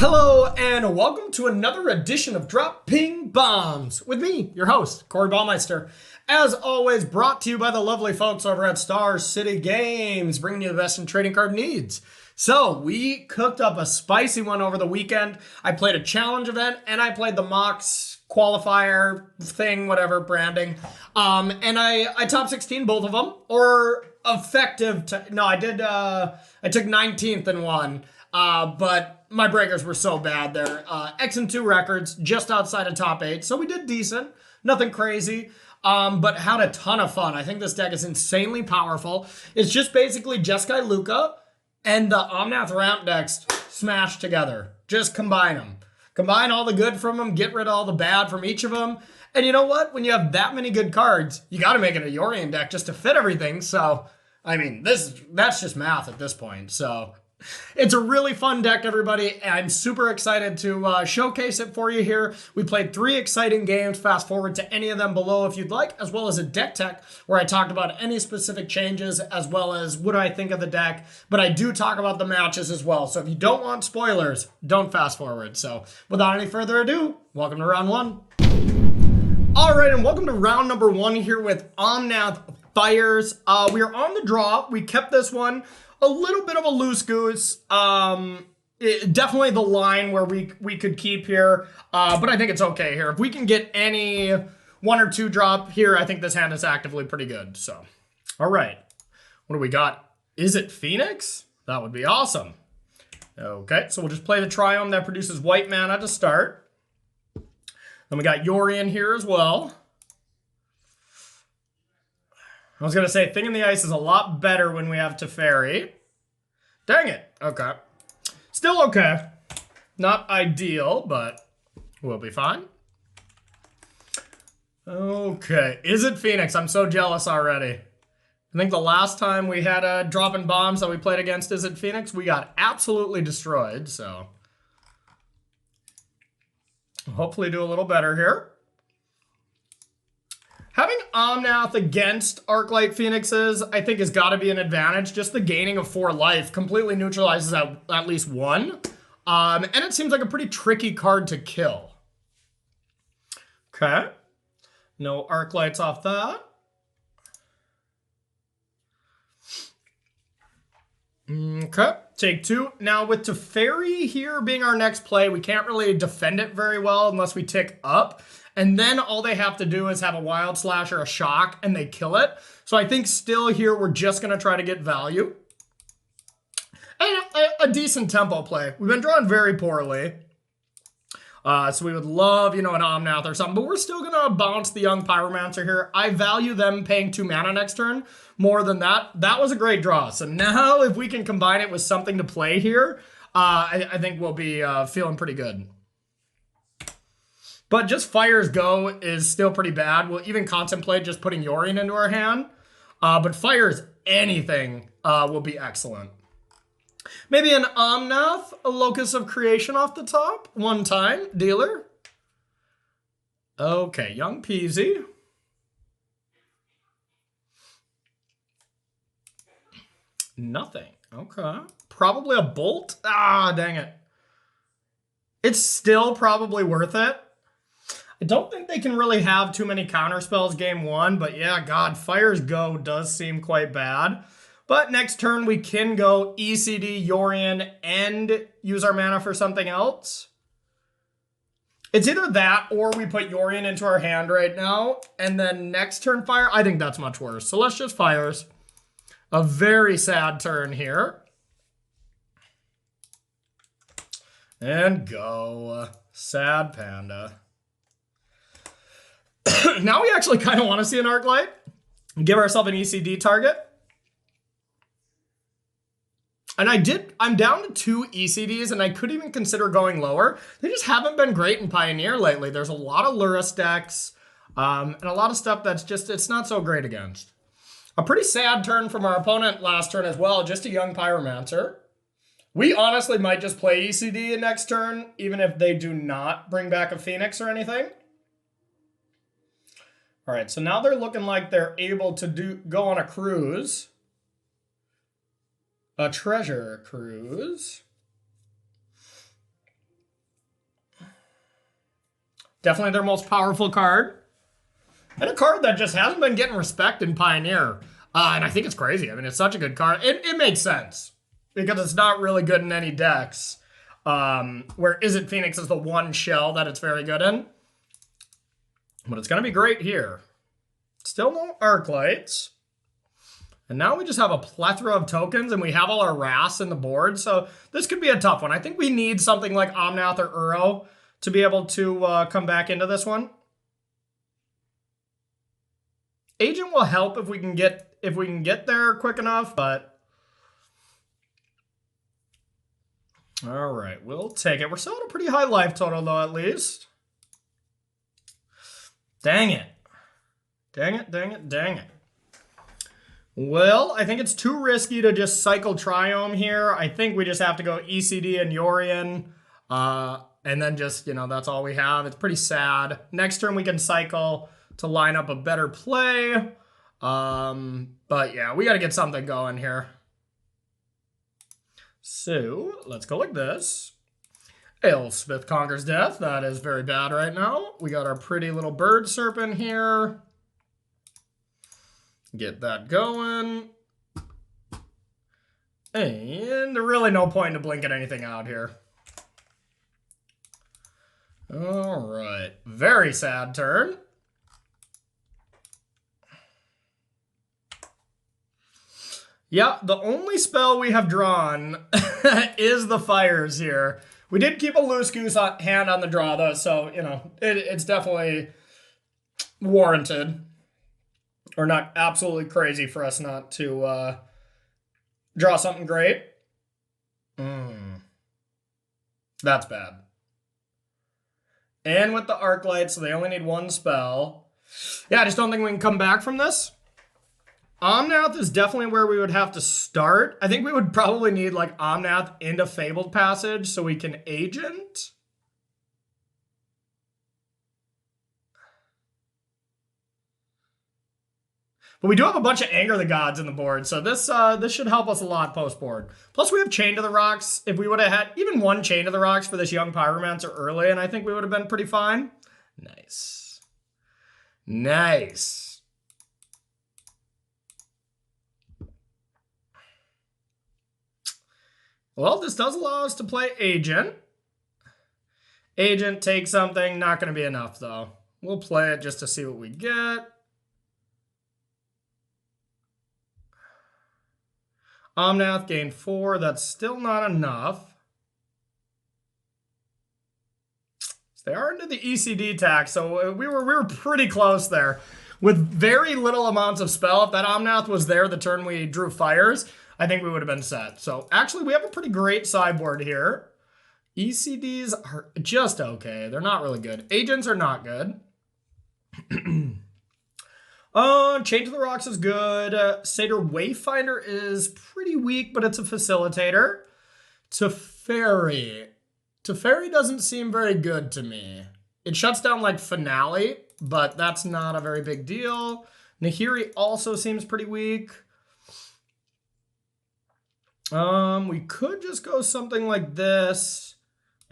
Hello and welcome to another edition of Droppin Baums with me, your host, Corey Baumeister. As always, brought to you by the lovely folks over at Star City Games, bringing you the best in trading card needs. So we cooked up a spicy one over the weekend. I played a challenge event and I played the Mox qualifier thing, whatever, branding. And I top 16 both of them, or effective. I took 19th in one. But my breakers were so bad there. X and 2 records, just outside of top 8. So we did decent. Nothing crazy. But had a ton of fun. I think this deck is insanely powerful. It's just basically Jeskai Luca and the Omnath Ramp decks smashed together. Just combine them. Combine all the good from them, get rid of all the bad from each of them. And you know what? When you have that many good cards, you got to make it a Yorion deck just to fit everything. So, I mean, that's just math at this point. So, it's a really fun deck, everybody. I'm super excited to showcase it for you here. We played 3 exciting games. Fast forward to any of them below if you'd like, as well as a deck tech where I talked about any specific changes as well as what I think of the deck. But I do talk about the matches as well. So if you don't want spoilers, don't fast forward. So without any further ado, welcome to round 1. All right, and welcome to round number 1 here with Omnath Fires. We are on the draw. We kept this one a little bit of a loose goose. Definitely the line where we could keep here, but I think it's okay here. If we can get any 1 or 2 drop here, I think this hand is actively pretty good. So, all right. What do we got? Izzet Phoenix? That would be awesome. Okay, so we'll just play the Triome that produces white mana to start. Then we got Yorion here as well. I was going to say, Thing in the Ice is a lot better when we have Teferi. Dang it. Okay. Still okay. Not ideal, but we'll be fine. Okay. Izzet Phoenix? I'm so jealous already. I think the last time we had a Droppin Baums that we played against Izzet Phoenix, we got absolutely destroyed, so hopefully do a little better here. Having Omnath against Arclight Phoenixes, I think, has got to be an advantage. Just the gaining of 4 life completely neutralizes at least 1. And it seems like a pretty tricky card to kill. Okay. No Arclights off that. Okay. Take 2. Now, with Teferi here being our next play, we can't really defend it very well unless we tick up. And then all they have to do is have a Wild Slash or a Shock, and they kill it. So I think still here, we're just going to try to get value. And a decent tempo play. We've been drawn very poorly. So we would love, an Omnath or something. But we're still going to bounce the Young Pyromancer here. I value them paying 2 mana next turn more than that. That was a great draw. So now if we can combine it with something to play here, I think we'll be feeling pretty good. But just Fire's Go is still pretty bad. We'll even contemplate just putting Yorion into our hand. But Fire's anything will be excellent. Maybe an Omnath, a Locus of Creation off the top. 1 time, dealer. Okay, Young Peasy. Nothing. Okay. Probably a Bolt. Ah, dang it. It's still probably worth it. I don't think they can really have too many counter spells game 1, but yeah, God, Fire's Go does seem quite bad. But next turn, we can go ECD, Yorion, and use our mana for something else. It's either that or we put Yorion into our hand right now, and then next turn Fire. I think that's much worse. So let's just Fires. A very sad turn here. And go. Sad Panda. Now we actually kind of want to see an Arclight. Give ourselves an ECD target. And I'm down to 2 ECDs, and I could even consider going lower. They just haven't been great in Pioneer lately. There's a lot of Lurrus decks, and a lot of stuff that's just, it's not so great against. A pretty sad turn from our opponent last turn as well, just a Young Pyromancer. We honestly might just play ECD next turn, even if they do not bring back a Phoenix or anything. All right, so now they're looking like they're able to go on a cruise. A treasure cruise. Definitely their most powerful card. And a card that just hasn't been getting respect in Pioneer. And I think it's crazy. I mean, it's such a good card. It makes sense. Because it's not really good in any decks. Where Izzet Phoenix is the one shell that it's very good in. But it's going to be great here. Still no Arclights. And now we just have a plethora of tokens, and we have all our Wraths in the board. So this could be a tough one. I think we need something like Omnath or Uro to be able to come back into this one. Agent will help if we can get there quick enough, but all right, we'll take it. We're still at a pretty high life total though, at least. Dang it. Dang it, dang it, dang it. Well, I think it's too risky to just cycle Triome here. I think we just have to go ECD and Yorion. And then just, you know, that's all we have. It's pretty sad. Next turn we can cycle to line up a better play. But yeah, we got to get something going here. So let's go like this. Elspeth Conquers Death. That is very bad right now. We got our pretty little bird serpent here. Get that going. And there's really no point in blinking anything out here. All right. Very sad turn. Yeah, the only spell we have drawn is the fires here. We did keep a loose goose hand on the draw, though, so, you know, it's definitely warranted. Or not absolutely crazy for us not to draw something great. That's bad. And with the Arclight, so they only need one spell. Yeah, I just don't think we can come back from this. Omnath is definitely where we would have to start. I think we would probably need like Omnath into Fabled Passage so we can Agent. But we do have a bunch of Anger the Gods in the board, so this should help us a lot post-board. Plus, we have Chain to the Rocks. If we would have had even one Chain to the Rocks for this young Pyromancer early, and I think we would have been pretty fine. Nice. Nice. Well, this does allow us to play Agent. Agent, take something. Not going to be enough, though. We'll play it just to see what we get. Omnath gained 4. That's still not enough. So they are into the ECD tax, so we were pretty close there. With very little amounts of spell, if that Omnath was there the turn we drew fires, I think we would have been set. So actually, we have a pretty great sideboard here. ECDs are just okay. They're not really good. Agents are not good. Chain to the Rocks is good. Satyr Wayfinder is pretty weak, but it's a facilitator. Teferi. Teferi doesn't seem very good to me. It shuts down like Finale, but that's not a very big deal. Nahiri also seems pretty weak. We could just go something like this.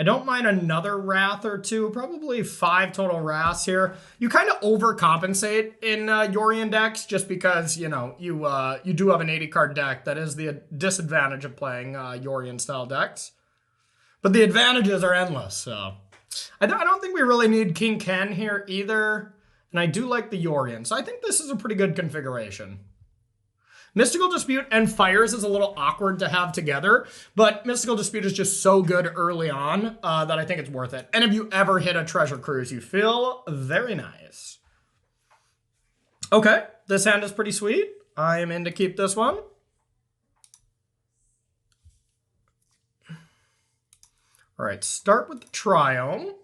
I don't mind another Wrath or two, probably 5 total Wraths here. You kind of overcompensate in Yorion decks just because, you know, you do have an 80-card deck. That is the disadvantage of playing Yorion-style decks. But the advantages are endless, so. I don't think we really need King Ken here either. And I do like the Yorion, so I think this is a pretty good configuration. Mystical Dispute and Fires is a little awkward to have together, but Mystical Dispute is just so good early on that I think it's worth it. And if you ever hit a Treasure Cruise, you feel very nice. Okay, this hand is pretty sweet. I am in to keep this one. All right, start with the Triome.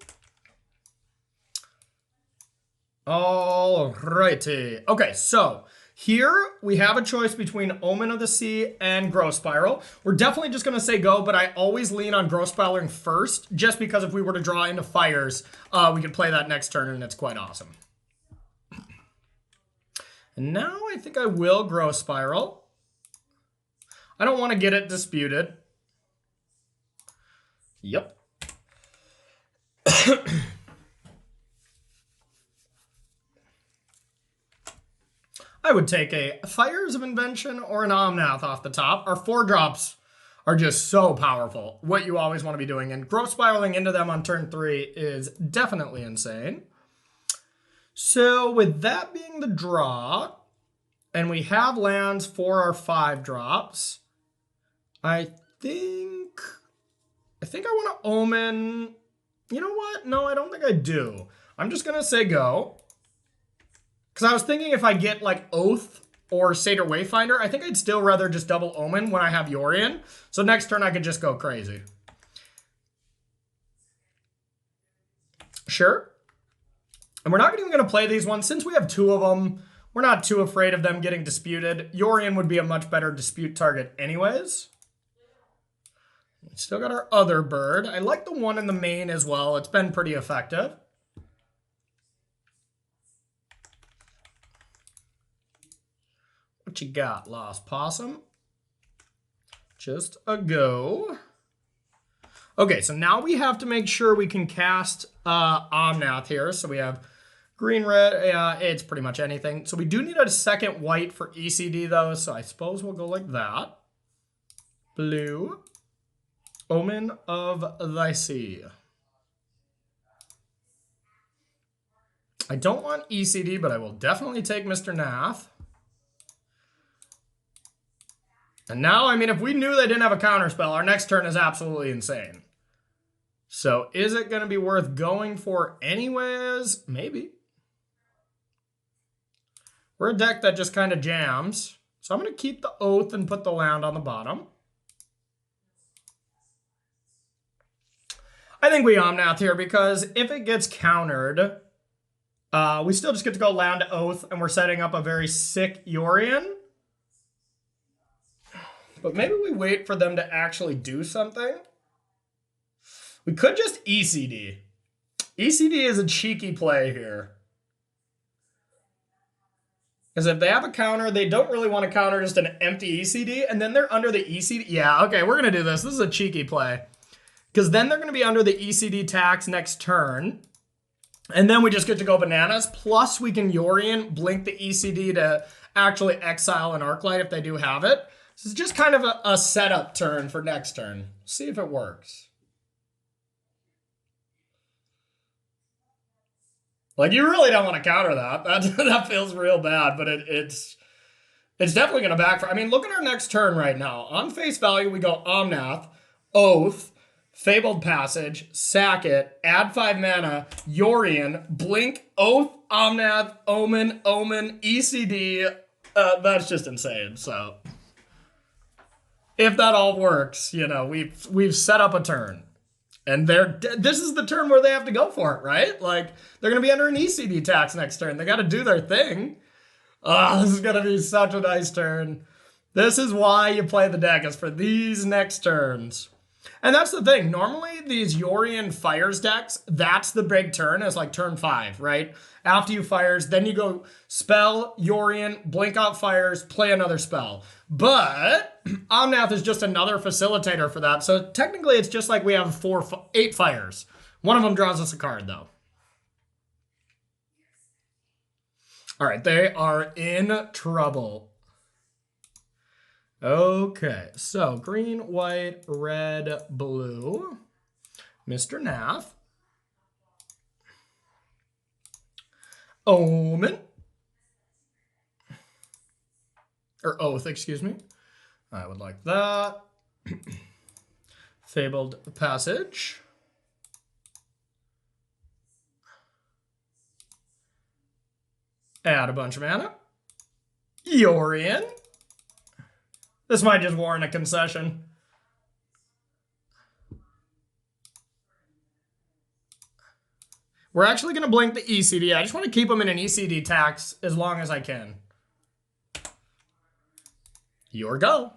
All righty. Okay, so here we have a choice between Omen of the Sea and Growth Spiral. We're definitely just going to say go, but I always lean on Growth Spiraling first, just because if we were to draw into Fires, we could play that next turn, and it's quite awesome. And now I think I will Growth Spiral. I don't want to get it disputed. Yep. I would take a Fires of Invention or an Omnath off the top. Our 4-drops are just so powerful. What you always want to be doing. And growth spiraling into them on turn 3 is definitely insane. So with that being the draw, and we have lands for our 5-drops, I think I want to Omen. You know what? No, I don't think I do. I'm just going to say go. Because I was thinking if I get like Oath or Satyr Wayfinder, I think I'd still rather just double Omen when I have Yorion. So next turn I could just go crazy. Sure. And we're not even going to play these ones. Since we have 2 of them, we're not too afraid of them getting disputed. Yorion would be a much better dispute target anyways. Still got our other bird. I like the one in the main as well. It's been pretty effective. What you got, Lost Possum? Just a go. Okay, so now we have to make sure we can cast Omnath here. So we have green, red. It's pretty much anything. So we do need a second white for ECD, though. So I suppose we'll go like that. Blue. Omen of thy Sea. I don't want ECD, but I will definitely take Mr. Nath. And now, I mean, if we knew they didn't have a counterspell, our next turn is absolutely insane. So is it going to be worth going for anyways? Maybe. We're a deck that just kind of jams. So I'm going to keep the Oath and put the land on the bottom. I think we Omnath here because if it gets countered, we still just get to go land to Oath and we're setting up a very sick Yorion. But maybe we wait for them to actually do something. We could just ECD. ECD is a cheeky play here. Because if they have a counter, they don't really want to counter just an empty ECD, and then they're under the ECD. Yeah, okay, we're going to do this. This is a cheeky play. Because then they're going to be under the ECD tax next turn. And then we just get to go bananas. Plus, we can Yorion blink the ECD to actually exile an Arclight if they do have it. This is just kind of a setup turn for next turn. See if it works. Like, you really don't want to counter that. That feels real bad, but it's definitely going to backfire. I mean, look at our next turn right now. On face value, we go Omnath, Oath, Fabled Passage, sack it, add 5 mana, Yorion, blink, Oath, Omnath, Omen, ECD. That's just insane, so... If that all works, you know, we've set up a turn. And this is the turn where they have to go for it, right? Like, they're going to be under an ECD tax next turn. They got to do their thing. This is going to be such a nice turn. This is why you play the deck, is for these next turns. And that's the thing. Normally, these Yorion Fires decks, that's the big turn, is like turn 5, right? After you Fires, then you go spell, Yorion, blink out Fires, play another spell. But Omnath is just another facilitator for that. So technically, it's just like we have 8 Fires. One of them draws us a card, though. All right, they are in trouble. Okay, so green, white, red, blue. Mr. Nath. Omen. Or Oath, excuse me. I would like that. Fabled Passage. Add a bunch of mana. Yorion. This might just warrant a concession. We're actually going to blink the ECD. I just want to keep them in an ECD tax as long as I can. Your go.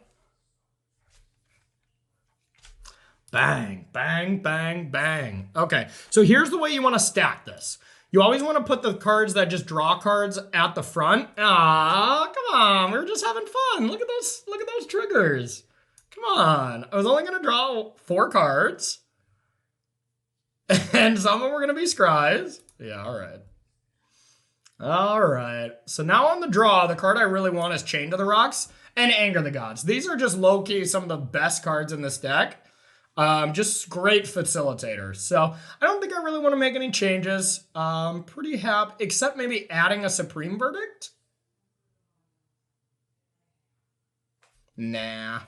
Bang, bang, bang, bang. Okay, so here's the way you want to stack this. You always want to put the cards that just draw cards at the front. Ah, come on. We were just having fun. Look at those triggers. Come on. I was only going to draw 4 cards. And some of them were going to be scries. Yeah, all right. All right. So now on the draw, the card I really want is Chain to the Rocks and Anger the Gods. These are just low-key some of the best cards in this deck. Just great facilitators. So I don't think I really want to make any changes. Pretty happy, except maybe adding a Supreme Verdict. Nah.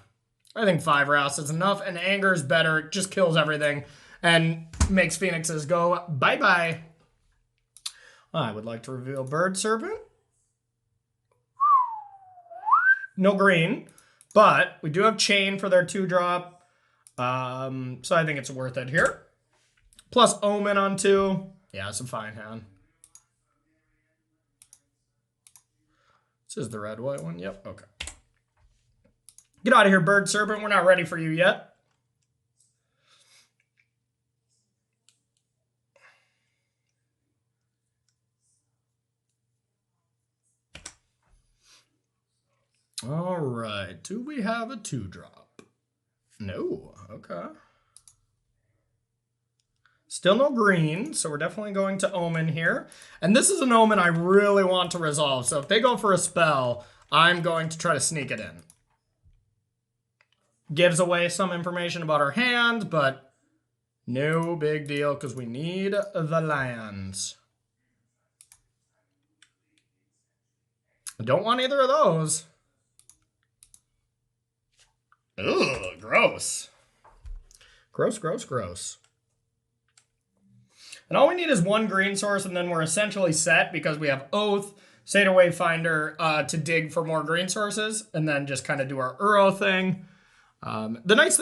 I think 5 Wraths is enough, and Anger is better. It just kills everything and makes Phoenixes go bye-bye. I would like to reveal Bird Serpent. No green, but we do have Chain for their 2-drop. So I think it's worth it here. Plus Omen on 2. Yeah, it's a fine hand. This is the red-white one. Yep, okay. Get out of here, Bird Serpent. We're not ready for you yet. All right. Do we have a 2-drop? No. Okay. Still no green, so we're definitely going to Omen here. And this is an Omen I really want to resolve. So if they go for a spell, I'm going to try to sneak it in. Gives away some information about our hand, but no big deal because we need the lands. I don't want either of those. Ugh, gross. Gross, gross, gross. And all we need is 1 green source, and then we're essentially set because we have Oath, Satyr Wayfinder to dig for more green sources, and then just kind of do our Uro thing. The nice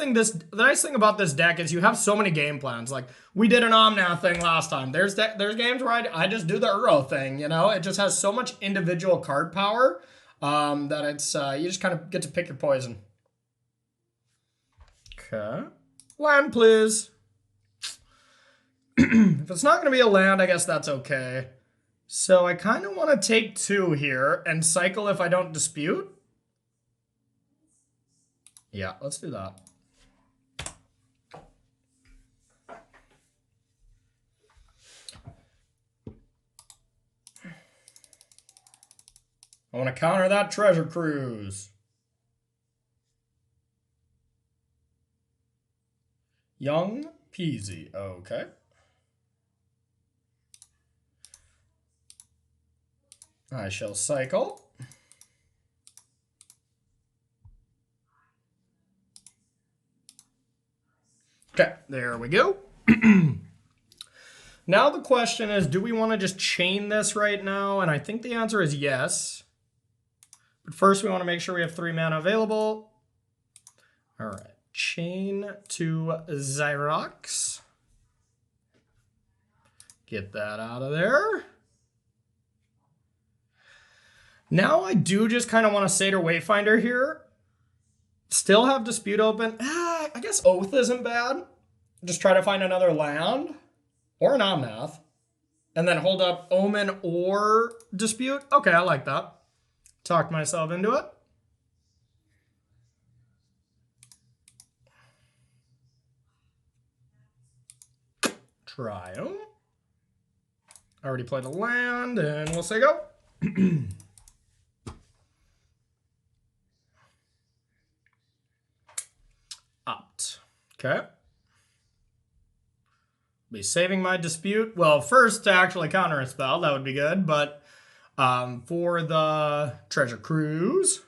thing about this deck is you have so many game plans. Like we did an Omnath thing last time. There's games where I just do the Uro thing. You know, it just has so much individual card power that it's you just kind of get to pick your poison. Okay, land please. If it's not going to be a land, I guess that's okay. So I kind of want to take 2 here and cycle if I don't dispute. Yeah, let's do that. I want to counter that Treasure Cruise. Young peasy. Okay. I shall cycle. Okay, there we go. Now the question is, do we want to just chain this right now? And I think the answer is yes. But first we want to make sure we have 3 mana available. All right, chain to Xyrox. Get that out of there. Now I do just kind of want to Satyr Wayfinder here. Still have Dispute open. I guess Oath isn't bad. Just try to find another land or an Omnath. And then hold up Omen or Dispute. Okay, I like that. Talked myself into it. Try them. I already played a land, and we'll say go. Opt. Okay. Be saving my dispute. Well, first to actually counter a spell, that would be good, but for the Treasure Cruise.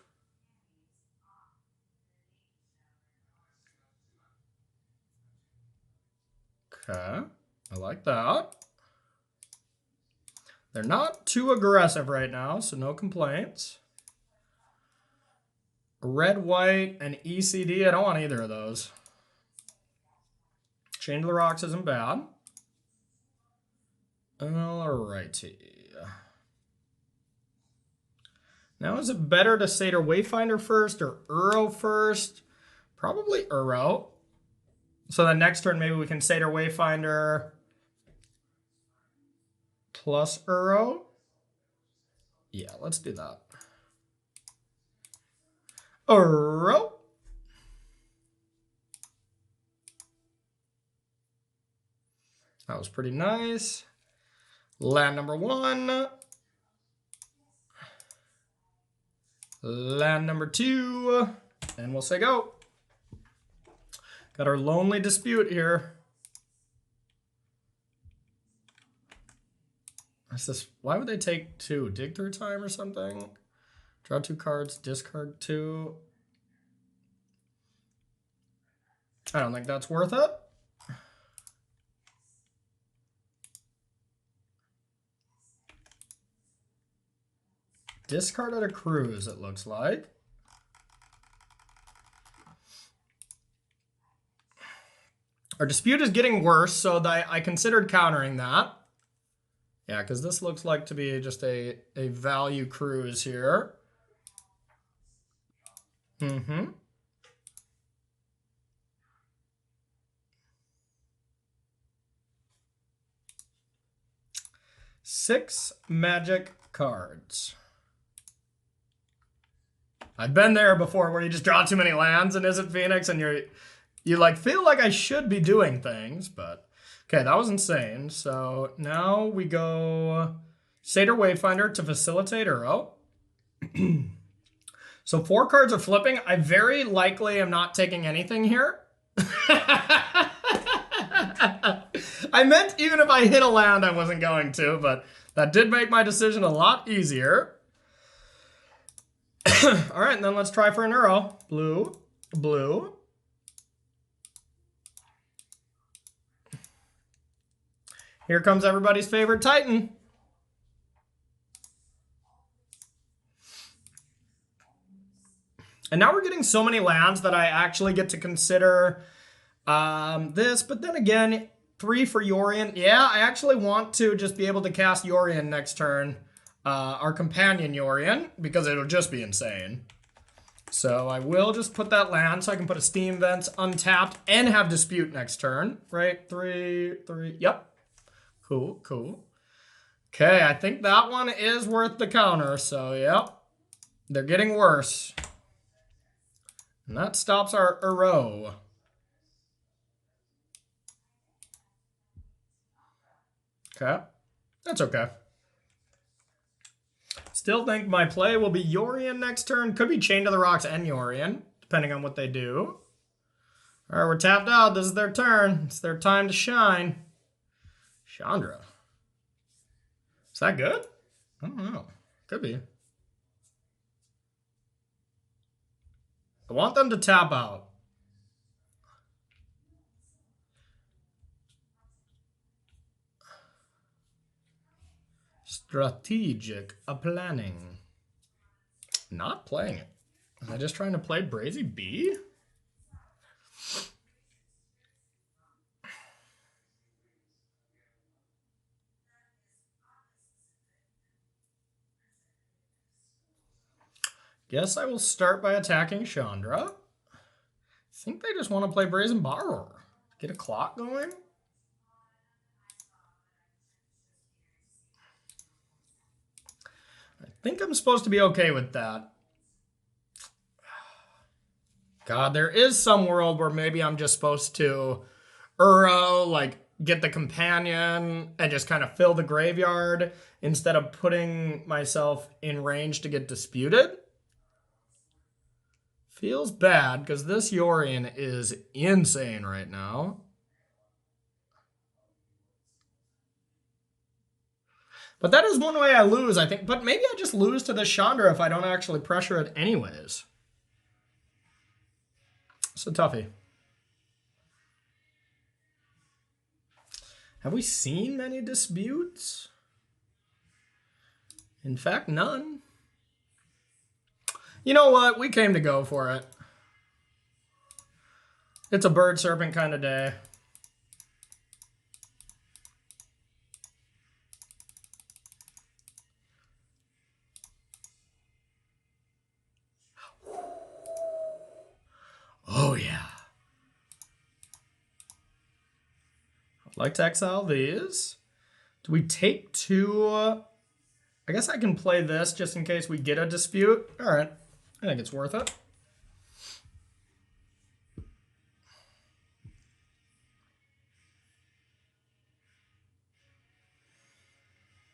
Okay, I like that. They're not too aggressive right now, so no complaints. Red, white, and ECD. I don't want either of those. Chain to the Rocks isn't bad. Alrighty. Now, is it better to Satyr Wayfinder first or Uro first? Probably Uro. So then next turn, maybe we can Satyr Wayfinder plus Uro. Yeah, let's do that. Uro. That was pretty nice. Land number 1. Land number 2. And we'll say go. Got our lonely dispute here. What's this? Why would they take 2? Dig through time or something? Draw 2 cards, discard 2. I don't think that's worth it. Discarded a cruise, it looks like. Our dispute is getting worse, so I considered countering that. Yeah, because this looks like to be just a value cruise here. Mm-hmm. Six magic cards. I've been there before where you just draw too many lands in Izzet Phoenix and you like feel like I should be doing things, but okay, that was insane. So now we go Satyr Wayfinder to facilitate Uro. So 4 cards are flipping. I very likely am not taking anything here. I meant even if I hit a land, I wasn't going to, but that did make my decision a lot easier. All right, and then let's try for an Uro. Blue, blue. Here comes everybody's favorite Titan. And now we're getting so many lands that I actually get to consider this. But then again, 3 for Yorion. Yeah, I actually want to just be able to cast Yorion next turn. Our companion Yorion, because it'll just be insane. So I will just put that land so I can put a Steam Vents untapped and have Dispute next turn. Right? 3. Yep. Cool, cool. Okay, I think that one is worth the counter. So, yep. They're getting worse. And that stops our Uro. Okay. That's okay. Still think my play will be Yorion next turn. Could be Chain to the Rocks and Yorion, depending on what they do. All right, we're tapped out. This is their turn. It's their time to shine. Chandra. Is that good? I don't know. Could be. I want them to tap out. Strategic planning. Not playing it. Am I just trying to play Brazy B? Guess I will start by attacking Chandra. I think they just want to play Brazen Borrower. Get a clock going. I think I'm supposed to be okay with that. God, there is some world where maybe I'm just supposed to Uro, like, get the companion and just kind of fill the graveyard instead of putting myself in range to get disputed. Feels bad because this Yorion is insane right now. But that is one way I lose, I think. But maybe I just lose to the Chandra if I don't actually pressure it anyways. It's a toughie. Have we seen many disputes? In fact, none. You know what? We came to go for it. It's a bird serpent kind of day. Oh, yeah. I'd like to exile these. Do we take 2? I guess I can play this just in case we get a dispute. All right. I think it's worth it.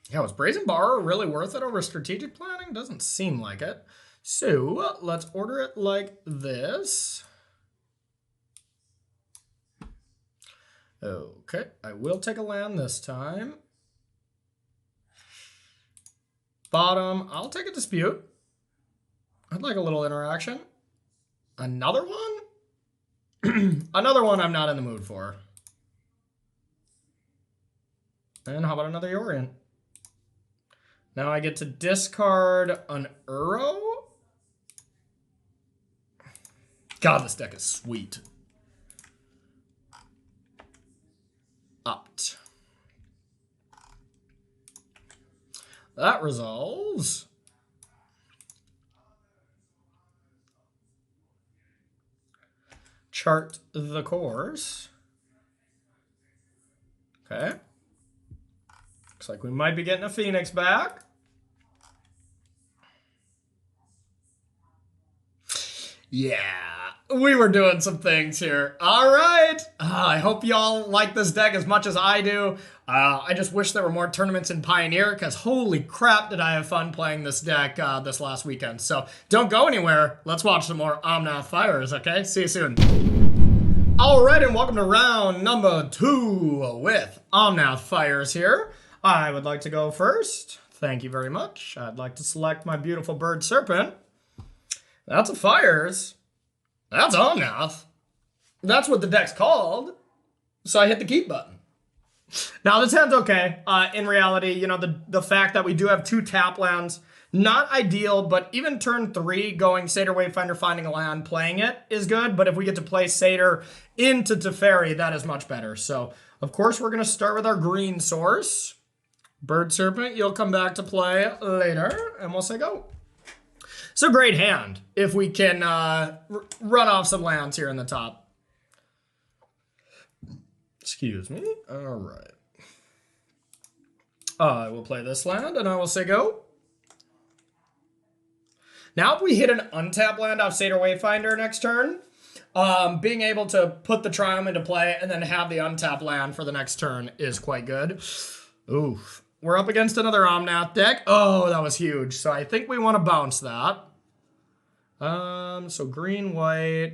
Yeah, was Brazen Borrower really worth it over strategic planning? Doesn't seem like it. So let's order it like this. Okay, I will take a land this time. Bottom, I'll take a dispute. I'd like a little interaction. Another one? Another one I'm not in the mood for. And how about another Yorion? Now I get to discard an Uro. God, this deck is sweet. Opt. That resolves. Chart the course. Okay. Looks like we might be getting a Phoenix back. Yeah, we were doing some things here. All right. I hope y'all like this deck as much as I do. I just wish there were more tournaments in Pioneer because holy crap did I have fun playing this deck this last weekend. So don't go anywhere. Let's watch some more Omnath Fires, okay? See you soon. All right, and welcome to round number 2 with Omnath Fires here. I would like to go first. Thank you very much. I'd like to select my beautiful bird serpent. That's a Fires. That's Omnath. That's what the deck's called. So I hit the keep button. Now this hand's okay. In reality, you know, the fact that we do have 2 tap lands, not ideal, but even turn 3 going Satyr Wayfinder, finding a land, playing it is good. But if we get to play Satyr into Teferi, that is much better. So of course we're gonna start with our green source. Bird Serpent, you'll come back to play later, and we'll say go. It's a great hand if we can run off some lands here in the top. Excuse me. All right. I will play this land, and I will say go. Now if we hit an untap land off Satyr Wayfinder next turn, being able to put the Triumph into play and then have the untap land for the next turn is quite good. Oof. We're up against another Omnath deck. Oh, that was huge. So I think we want to bounce that. So green, white.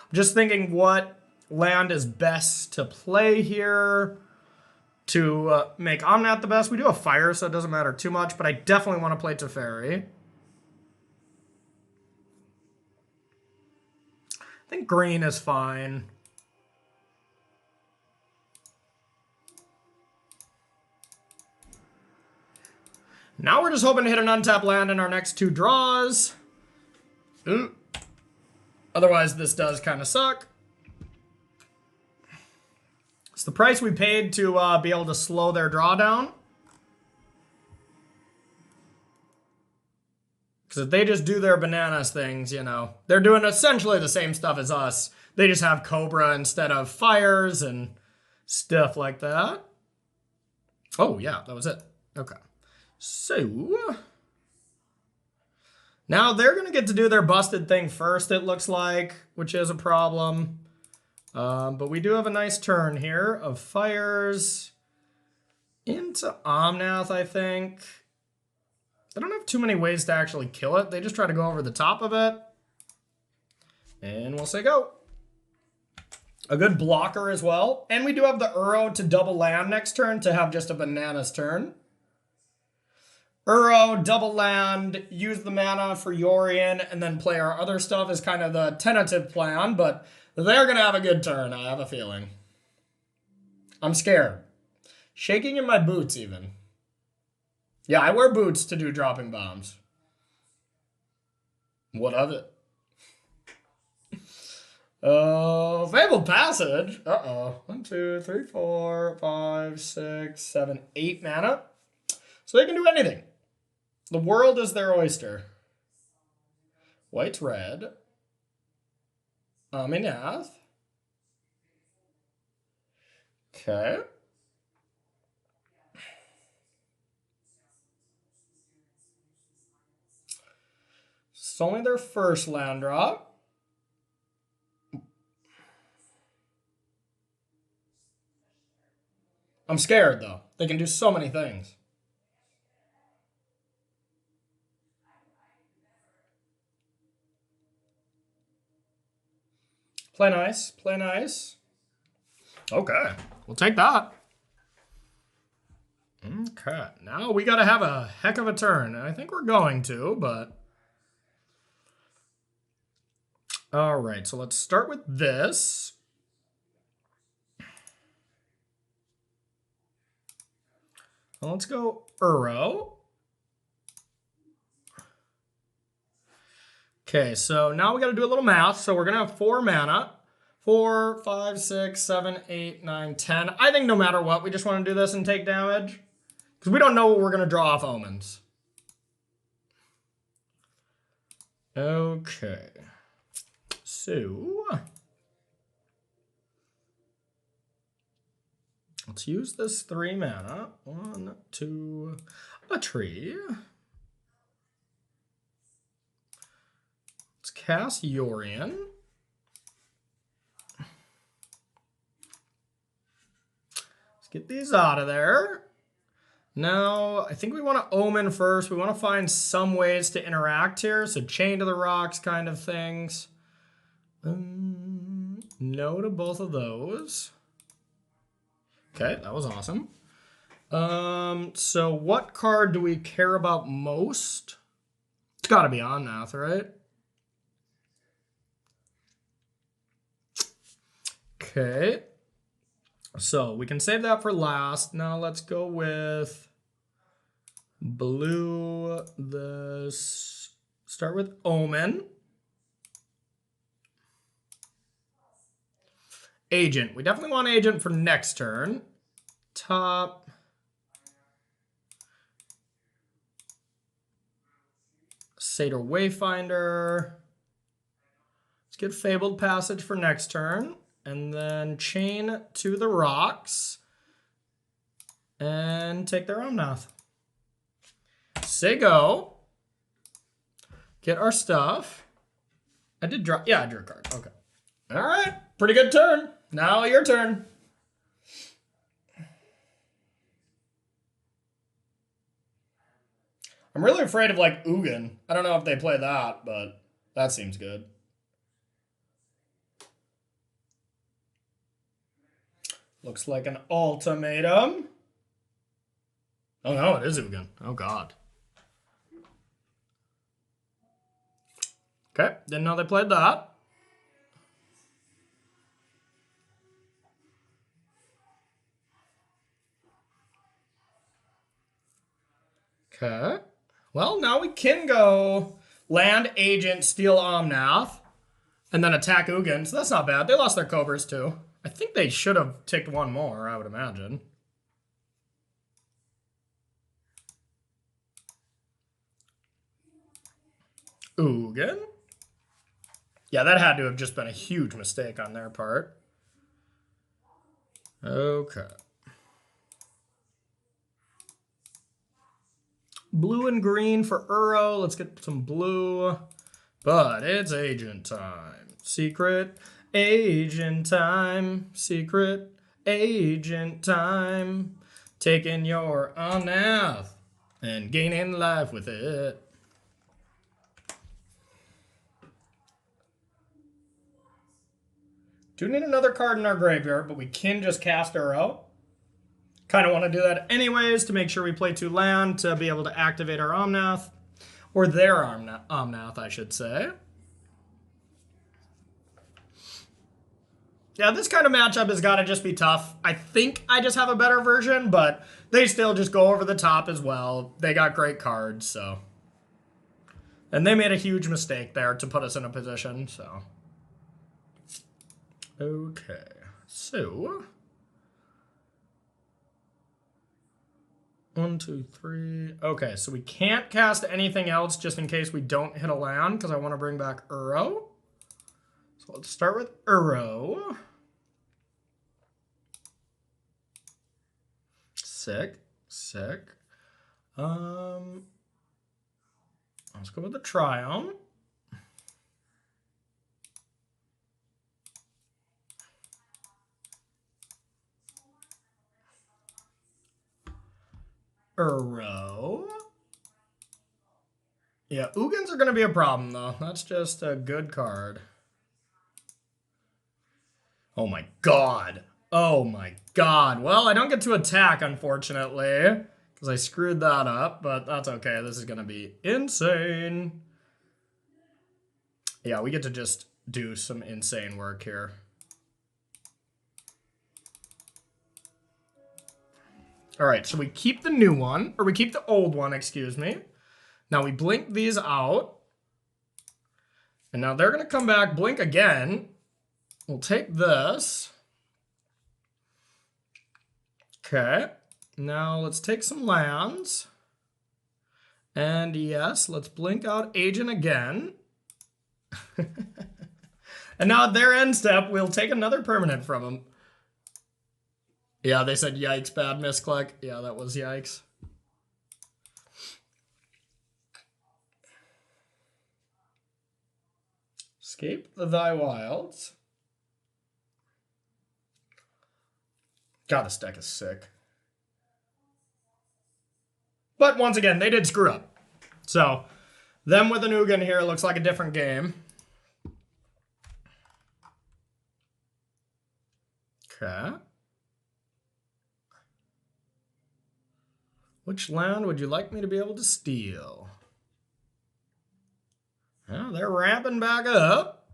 I'm just thinking what land is best to play here to make Omnath the best. We do have fire, so it doesn't matter too much, but I definitely want to play Teferi. I think green is fine. Now we're just hoping to hit an untap land in our next 2 draws. Ooh. Otherwise, this does kind of suck. It's the price we paid to be able to slow their drawdown. Because if they just do their bananas things, you know, they're doing essentially the same stuff as us. They just have Cobra instead of fires and stuff like that. Oh, yeah, that was it. Okay. So, now they're going to get to do their busted thing first, it looks like, which is a problem. But we do have a nice turn here of fires into Omnath, I think. I don't have too many ways to actually kill it. They just try to go over the top of it. And we'll say go. A good blocker as well. And we do have the Uro to double land next turn to have just a bananas turn. Uro, double land, use the mana for Yorion, and then play our other stuff is kind of the tentative plan, but they're going to have a good turn, I have a feeling. I'm scared. Shaking in my boots, even. Yeah, I wear boots to do Droppin Baums. What of it? Fabled Passage. Uh-oh. 1, 2, 3, 4, 5, 6, 7, 8 mana. So they can do anything. The world is their oyster. White's red. Omnath. Okay. It's only their first land drop. I'm scared, though. They can do so many things. Play nice. Play nice. Okay. We'll take that. Okay. Now we got to have a heck of a turn. I think we're going to, but... All right. So let's start with this. Well, let's go Uro. Okay, so now we got to do a little math. So we're going to have 4 mana. 4, 5, 6, 7, 8, 9, 10. I think no matter what, we just want to do this and take damage. Because we don't know what we're going to draw off omens. Okay. So... let's use this 3 mana. 1, 2, a tree. Let's cast Yorion. Let's get these out of there. Now, I think we want to omen first. We want to find some ways to interact here. So chain to the rocks kind of things. No to both of those. Okay, that was awesome. So what card do we care about most? It's got to be Omnath, right? Okay. So we can save that for last. Now let's go with blue. This start with Omen. Agent. We definitely want Agent for next turn. Top. Satyr Wayfinder. Let's get Fabled Passage for next turn. And then chain to the rocks. And take their Omnath. Say go. Get our stuff. I did draw. Yeah, I drew a card. Okay. All right. Pretty good turn. Now your turn. I'm really afraid of like Ugin. I don't know if they play that, but that seems good. Looks like an ultimatum. Oh no, it is Ugin. Oh god. Okay, didn't know they played that. Okay. Well, now we can go land, agent, steal Omnath, and then attack Ugin. So that's not bad. They lost their Cobras too. I think they should have ticked one more, I would imagine. Ugin. Yeah, that had to have just been a huge mistake on their part. Okay. Blue and green for Uro. Let's get some blue. But it's agent time. Secret agent time. Secret agent time. Taking your Omnath and gaining life with it. Do need another card in our graveyard, but we can just cast Uro. Kind of want to do that anyways to make sure we play 2 land to be able to activate our Omnath. Or their Omnath, I should say. Yeah, this kind of matchup has got to just be tough. I think I just have a better version, but they still just go over the top as well. They got great cards, so. And they made a huge mistake there to put us in a position, so. Okay, so. 1, 2, 3. Okay, so we can't cast anything else just in case we don't hit a land because I want to bring back Uro. So let's start with Uro. Sick, sick. Let's go with the Triumph. Uro. Yeah, Ugins are going to be a problem, though. That's just a good card. Oh my god. Oh my god. Well, I don't get to attack, unfortunately, because I screwed that up, but that's okay. This is going to be insane. Yeah, we get to just do some insane work here. All right, so we keep the new one, or we keep the old one, excuse me. Now we blink these out. And now they're going to come back, blink again. We'll take this. Okay. Now let's take some lands. And yes, let's blink out Agent again. And now at their end step, we'll take another permanent from them. Yeah, they said yikes, bad misclick. Yeah, that was yikes. Escape the Thy Wilds. God, this deck is sick. But once again, they did screw up. So, them with an Ugin here looks like a different game. Okay. Which land would you like me to be able to steal? Well, they're ramping back up.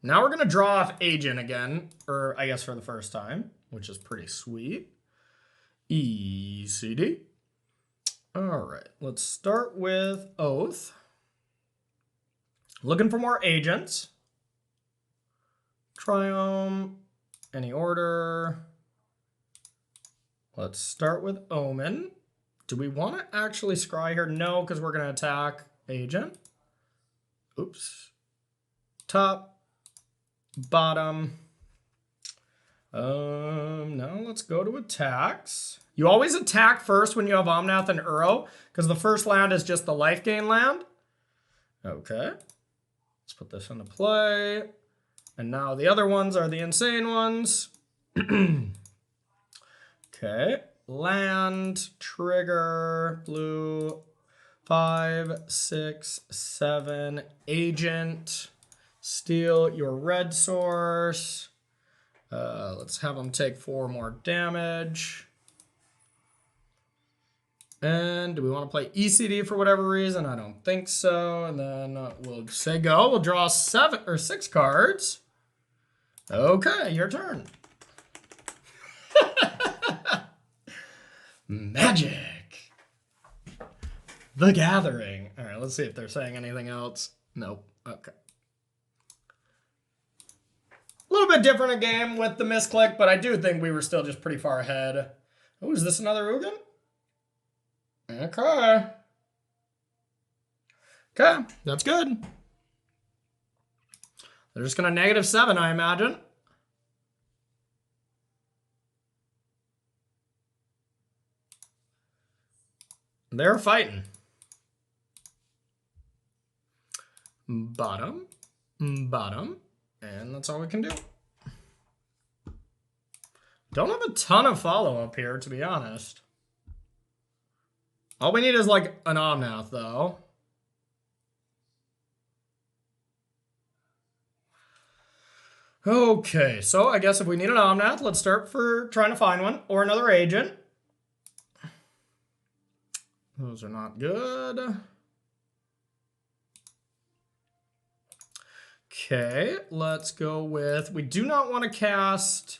Now we're going to draw off Agent again, or I guess for the first time, which is pretty sweet. ECD. All right, let's start with Oath. Looking for more agents. Triumph, any order. Let's start with Omen. Do we want to actually scry here? No, because we're going to attack Agent. Oops. Top, bottom. Now let's go to attacks. You always attack first when you have Omnath and Uro, because the first land is just the life gain land. Okay. Let's put this into play. And now the other ones are the insane ones. Okay. Land, trigger, blue, 5, 6, 7, agent, steal your red source. Let's have them take 4 more damage. And do we want to play ECD for whatever reason? I don't think so. And then we'll say go. We'll draw 7 or 6 cards. Okay, your turn. Magic. The Gathering. All right, let's see if they're saying anything else. Nope. Okay. A little bit different a game with the misclick, but I do think we were still just pretty far ahead. Oh, is this another Ugin? Okay. Okay, that's good. They're just going to -7, I imagine. They're fighting. Bottom, bottom, and that's all we can do. Don't have a ton of follow-up here, to be honest. All we need is like an Omnath, though. Okay, so I guess if we need an Omnath, let's start for trying to find one, or another agent. Those are not good. Okay, let's go with, we do not want to cast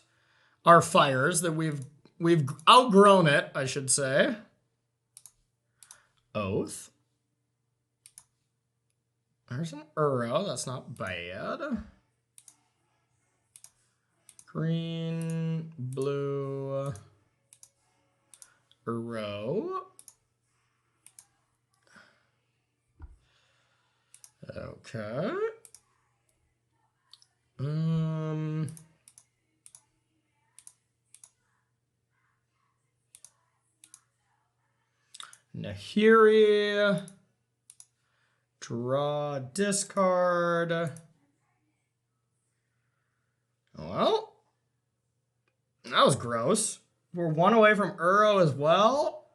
our fires, that we've outgrown it, I should say. Oath. There's an Uro, that's not bad. Green, blue, Uro. Okay. Nahiri. Draw, discard. Well, that was gross. We're 1 away from Uro as well.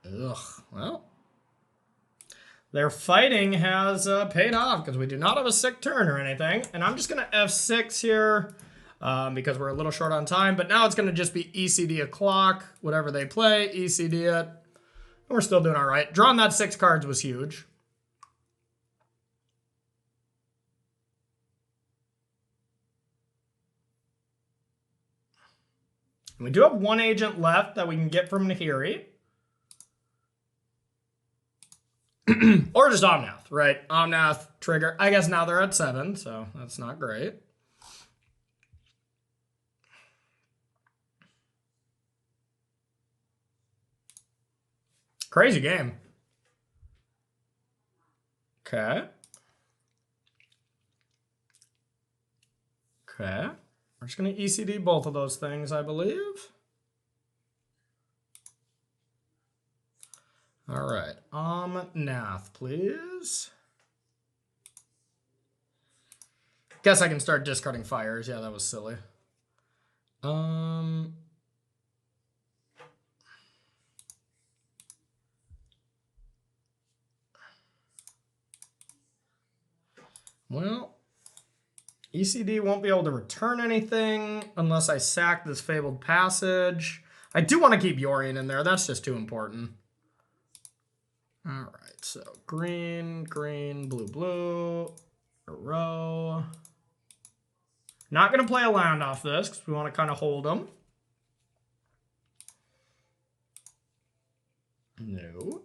Ugh, well. Their fighting has paid off because we do not have a sick turn or anything. And I'm just going to F6 here because we're a little short on time. But now it's going to just be ECD a clock, whatever they play, ECD it. And we're still doing all right. Drawing that 6 cards was huge. And we do have 1 agent left that we can get from Nahiri. Or just Omnath, right? Omnath, trigger. I guess now they're at 7, so that's not great. Crazy game. Okay. Okay. We're just going to ECD both of those things, I believe. All right, Nath, please. Guess I can start discarding fires. Yeah, that was silly. Well, ECD won't be able to return anything unless I sack this Fabled Passage. I do want to keep Yorion in there. That's just too important. All right, so green, green, blue, blue, a row. Not going to play a land off this because we want to kind of hold them. No.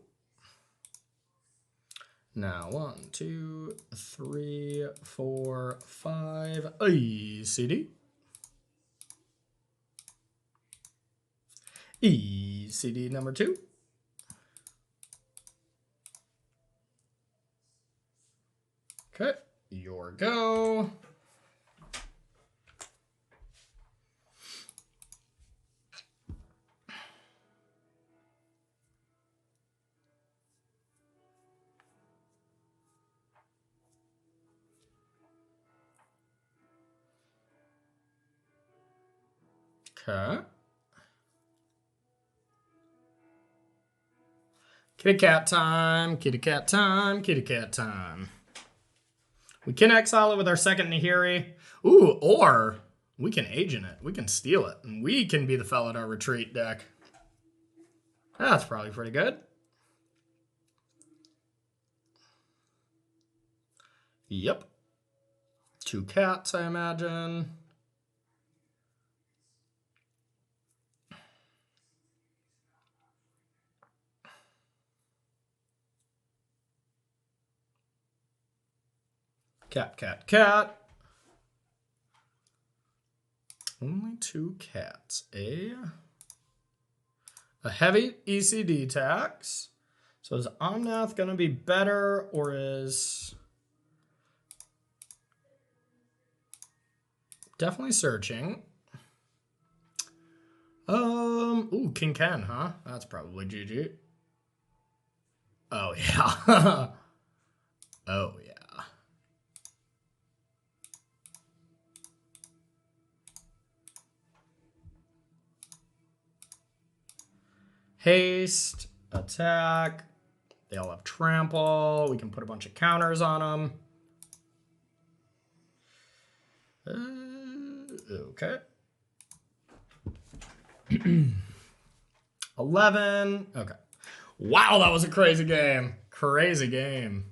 Now, 1, 2, 3, 4, 5. ECD. ECD number 2. Okay, your go. Okay. Kitty cat time, kitty cat time, kitty cat time. We can exile it with our second Nahiri. Ooh, or we can agent it. We can steal it. And we can be the fella at our retreat deck. That's probably pretty good. Yep. 2 cats, I imagine. Cat, cat, cat. Only 2 cats. A heavy ECD tax. So is Omnath going to be better or is... Definitely searching. Ooh, King Ken, huh? That's probably GG. Oh, yeah. Oh, yeah. Haste, attack. They all have trample. We can put a bunch of counters on them. Okay. 11. Okay. Wow, that was a crazy game. Crazy game.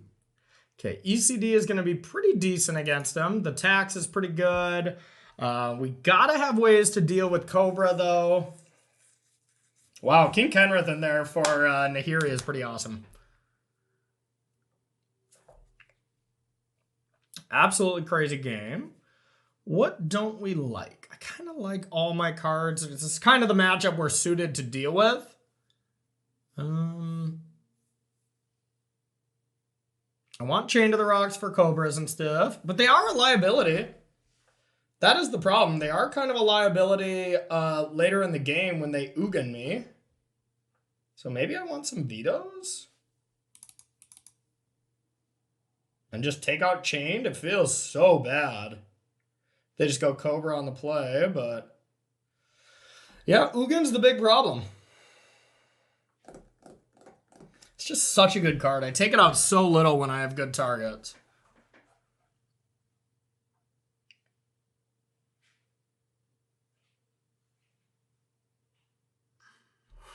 Okay, ECD is going to be pretty decent against them. The tax is pretty good. We got to have ways to deal with Cobra, though. Wow, King Kenrith in there for Nahiri is pretty awesome. Absolutely crazy game. What don't we like? I kind of like all my cards. This is kind of the matchup we're suited to deal with. I want Chain to the Rocks for Cobras and stuff, but they are a liability. That is the problem. They are kind of a liability later in the game when they Ugin me. So maybe I want some vetoes? And just take out Chained? It feels so bad. They just go Cobra on the play, but... Yeah, Ugin's the big problem. It's just such a good card. I take it out so little when I have good targets.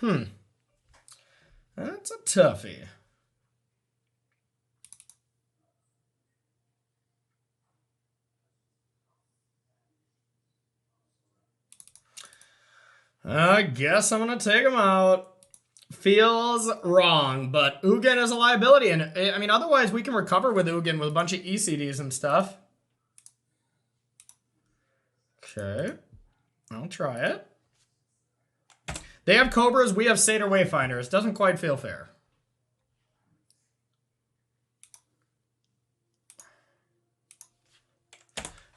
That's a toughie. I guess I'm going to take him out. Feels wrong, but Ugin is a liability. And I mean, otherwise we can recover with Ugin with a bunch of ECDs and stuff. Okay. I'll try it. They have Cobras, we have Satyr Wayfinders. Doesn't quite feel fair.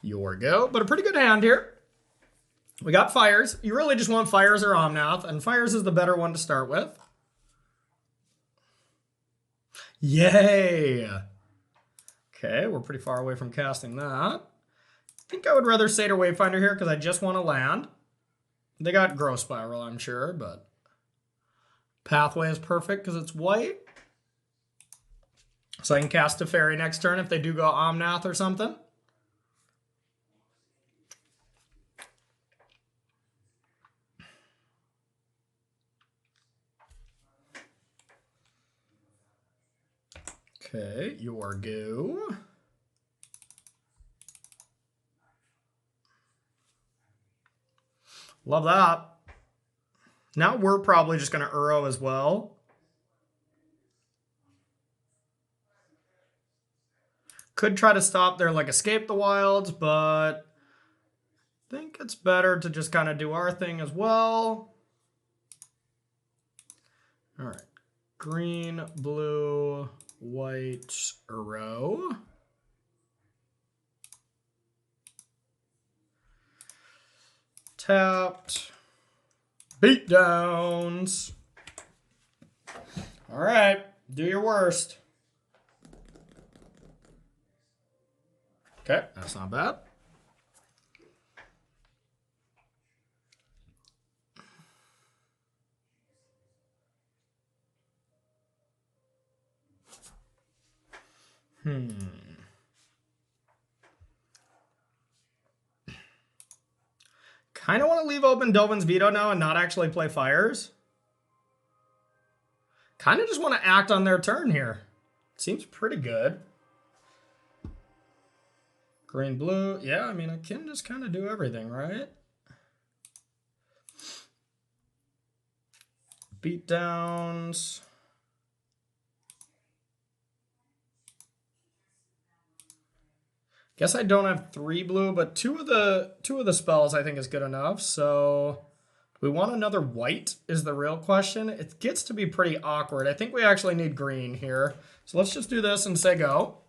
Your go, but a pretty good hand here. We got Fires. You really just want Fires or Omnath, and Fires is the better one to start with. Yay! Okay, we're pretty far away from casting that. I think I would rather Satyr Wayfinder here because I just want to land. They got Growth Spiral, I'm sure, but Pathway is perfect because it's white. So I can cast a Fairy next turn if they do go Omnath or something. Okay, your go. Love that. Now we're probably just going to Uro as well. Could try to stop their like Escape the Wilds, but I think it's better to just kind of do our thing as well. All right. Green, blue, white, Uro. Tapped. Beatdowns. All right. Do your worst. Okay, that's not bad. Kind of want to leave open Dovin's Veto now and not actually play Fires. Kind of just want to act on their turn here. Seems pretty good. Green, blue. Yeah, I mean, I can just kind of do everything, right? Beatdowns. Guess I don't have 3 blue, but two of the spells I think is good enough. So we want another white is the real question. It gets to be pretty awkward. I think we actually need green here. So let's just do this and say go.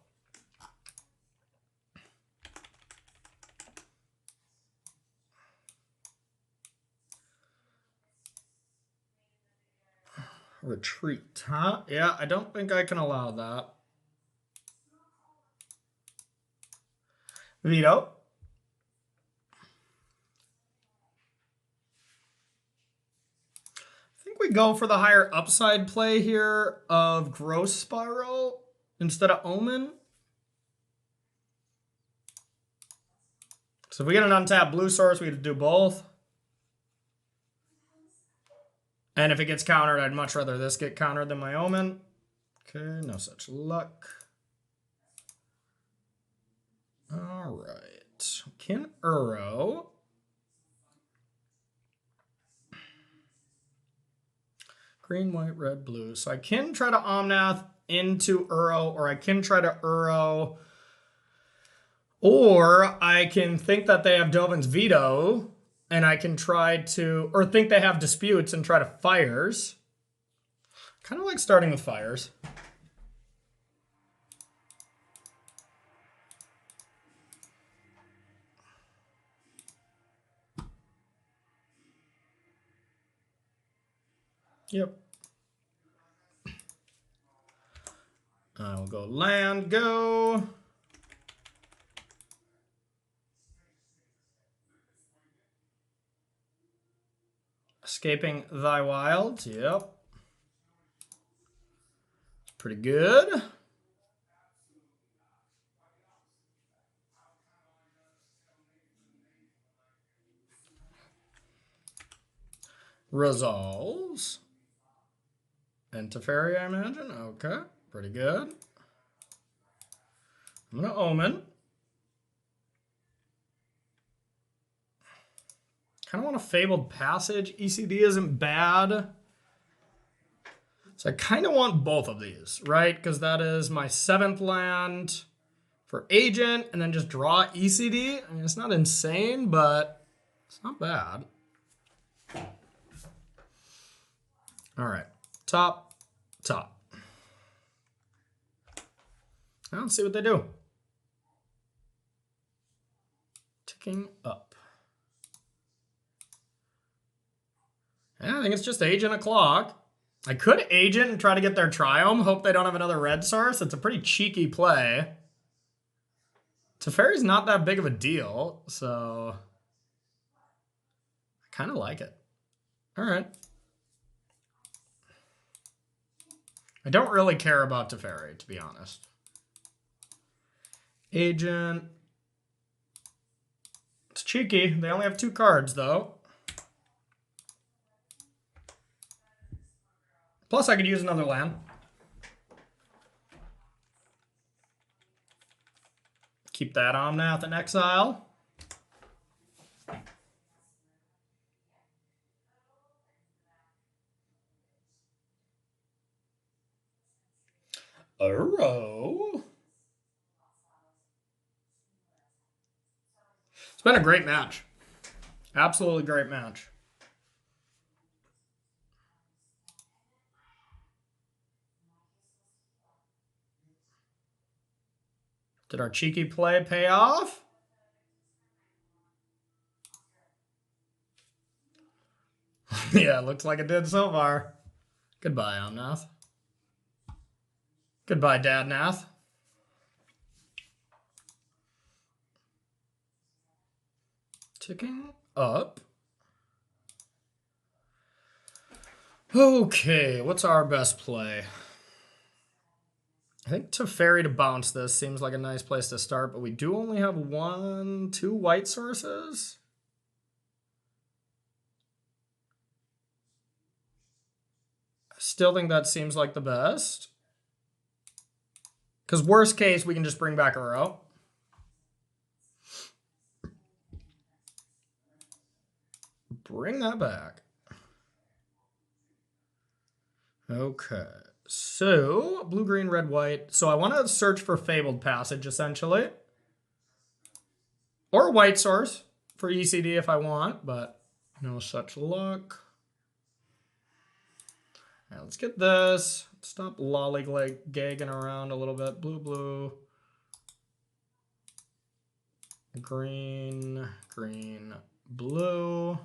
Retreat, huh? Yeah, I don't think I can allow that. Veto. I think we go for the higher upside play here of Growth Spiral instead of Omen. So if we get an untapped blue source, we have to do both. And if it gets countered, I'd much rather this get countered than my Omen. Okay, no such luck. All right. Can Uro. Green, white, red, blue. So I can try to Omnath into Uro, or I can try to Uro. Or I can think that they have Dovin's Veto, and I can try to, or think they have Disputes and try to Fires. Kind of like starting with Fires. Yep. I will go land, go. Escaping thy wilds, yep. Pretty good. Resolves. And Teferi, I imagine. Okay, pretty good. I'm going to Omen. Kind of want a Fabled Passage. ECD isn't bad. So I kind of want both of these, right? Because that is my 7th land for Agent, and then just draw ECD. I mean, it's not insane, but it's not bad. All right, top. Now let's see what they do. Ticking up. Yeah, I think it's just Agent o'clock. I could Agent and try to get their Triome. Hope they don't have another red source. It's a pretty cheeky play. Teferi's not that big of a deal, so I kind of like it. All right. I don't really care about Teferi, to be honest. Agent. It's cheeky. They only have 2 cards, though. Plus, I could use another land. Keep that Omnath in exile. Uro. It's been a great match. Absolutely great match. Did our cheeky play pay off? Yeah, looks like it did so far. Goodbye, Omnath. Goodbye, Dadnath. Ticking up. Okay, what's our best play? I think Teferi to bounce this seems like a nice place to start, but we do only have 2 white sources. I still think that seems like the best. Because worst case, we can just bring back Uro. Bring that back. Okay. So, blue, green, red, white. So I want to search for Fabled Passage, essentially. Or a white source for ECD if I want, but no such luck. All right, let's get this. Stop lollygagging around a little bit. Blue, blue. Green, green, blue.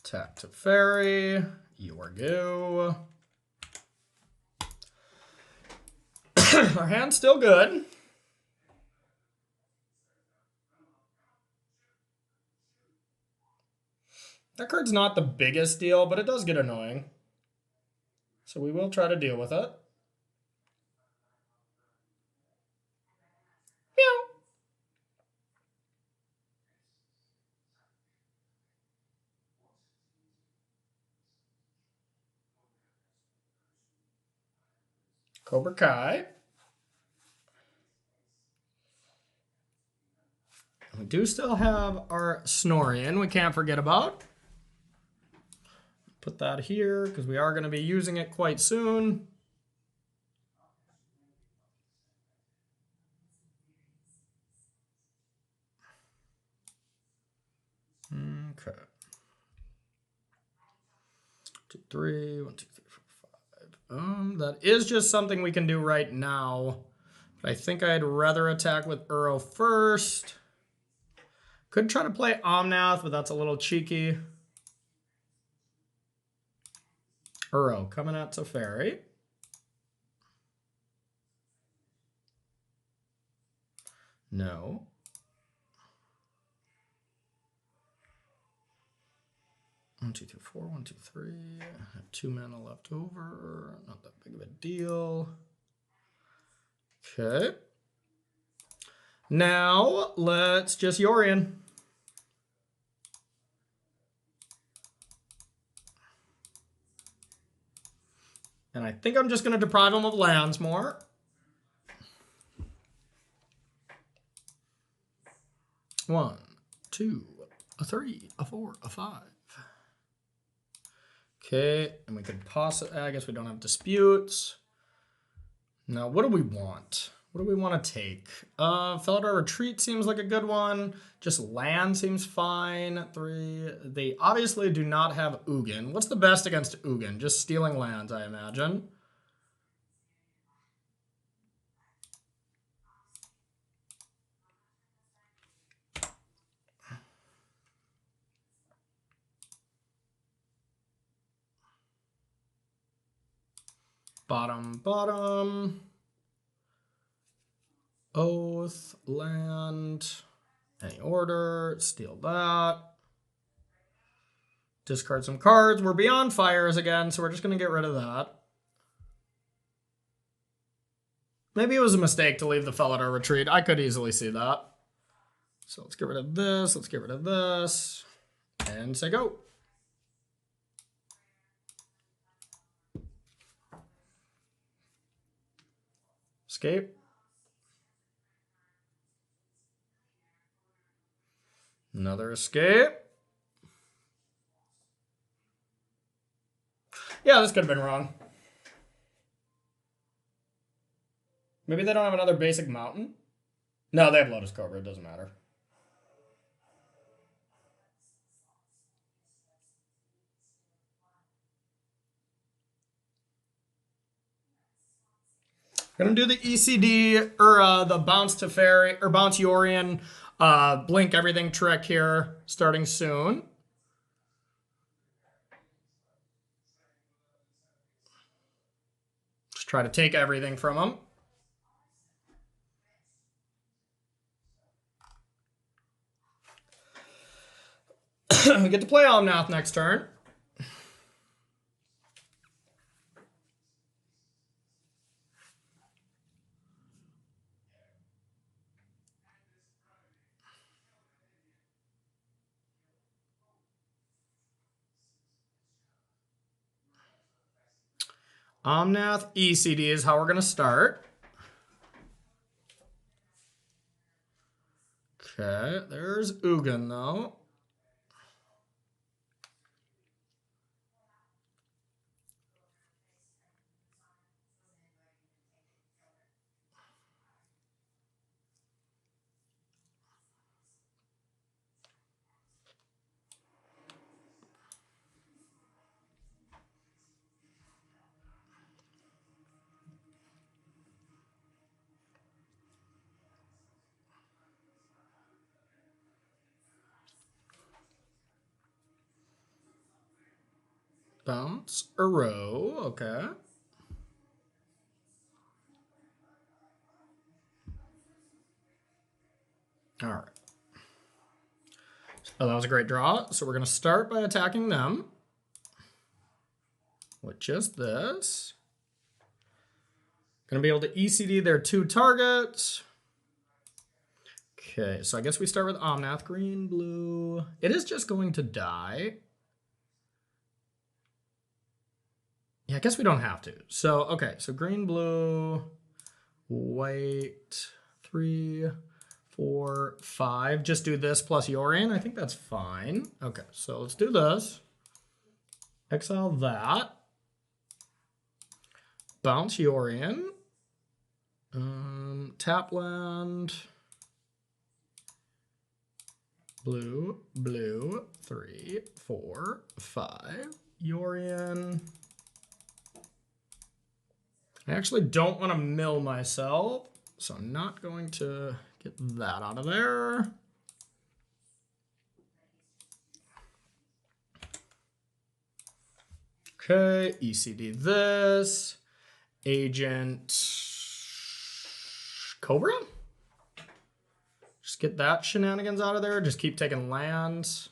Tap Teferi. Your go. Our hand's still good. That card's not the biggest deal, but it does get annoying. So we will try to deal with it. Meow. Cobra Kai. We do still have our Snorian we can't forget about. Put that here because we are going to be using it quite soon. Okay. 2, 3, 1, 2, 3, 4, 5. That is just something we can do right now. But I think I'd rather attack with Uro first. Could try to play Omnath, but that's a little cheeky. Uro coming out to Ferry. No. One, two, two, four, 1, 2, 3. I have 2 mana left over. Not that big of a deal. Okay. Now let's just Yorion. And I think I'm just going to deprive him of lands more. One, two, a 3, a 4, a 5. Okay, and we could possibly, I guess we don't have disputes. Now, what do we want? What do we want to take? Felidar Retreat seems like a good one. Just land seems fine. 3. They obviously do not have Ugin. What's the best against Ugin? Just stealing lands, I imagine. Bottom. Oath, land, any order, steal that. Discard some cards. We're beyond fires again, so we're just going to get rid of that. Maybe it was a mistake to leave the Felidar Retreat. I could easily see that. So let's get rid of this. Let's get rid of this. And say go. Escape. Another escape. Yeah, this could have been wrong. Maybe they don't have another basic mountain? No, they have Lotus Cobra. It doesn't matter. Gonna do the ECD or the bounce to Fairy or bounce Yorion, blink everything trick here, starting soon. Just try to take everything from him. We get to play Omnath next turn. Omnath ECD is how we're going to start. Okay, there's Ugin though. Bounce a row, okay. All right. Oh, that was a great draw. So we're going to start by attacking them with just this. Going to be able to ECD their 2 targets. Okay, so I guess we start with Omnath. Green, blue. It is just going to die. Yeah, I guess we don't have to. So, okay, so green, blue, white, 3, 4, 5. Just do this plus Yorion. I think that's fine. Okay, so let's do this. Exile that. Bounce Yorion. Tap land. Blue, 3, 4, 5. Yorion. I actually don't want to mill myself, so I'm not going to get that out of there. Okay, ECD this. Agent Cobra? Just get that shenanigans out of there. Just keep taking lands.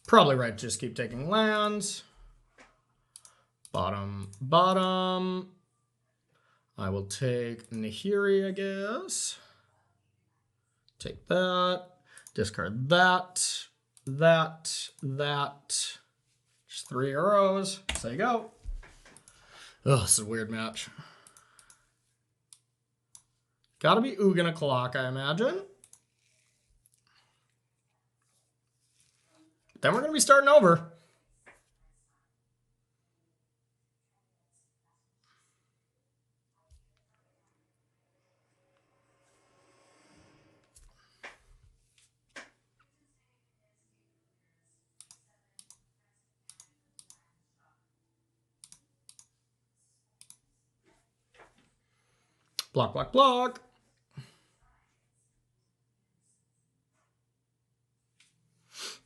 Probably right, just keep taking lands. Bottom, bottom. I will take Nahiri, I guess. Take that. Discard that. That. Just 3 arrows. So you go. Oh, this is a weird match. Gotta be Ugin o'clock, I imagine. Then we're gonna be starting over. Block, block, block.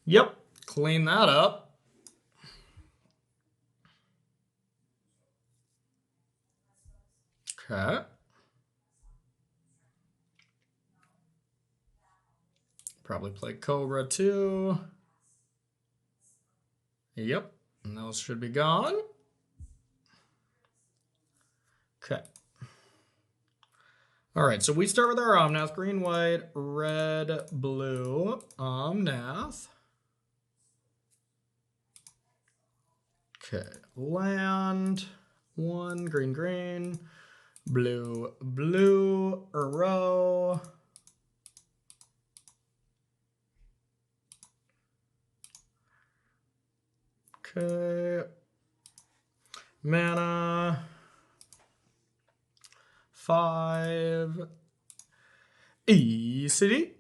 Yep, clean that up. Okay. Probably play Cobra too. Yep, and those should be gone. Okay. All right, so we start with our Omnath, green, white, red, blue, Omnath. Okay, land, 1, green, green, blue, blue, a row. Okay, mana, 5, E-City.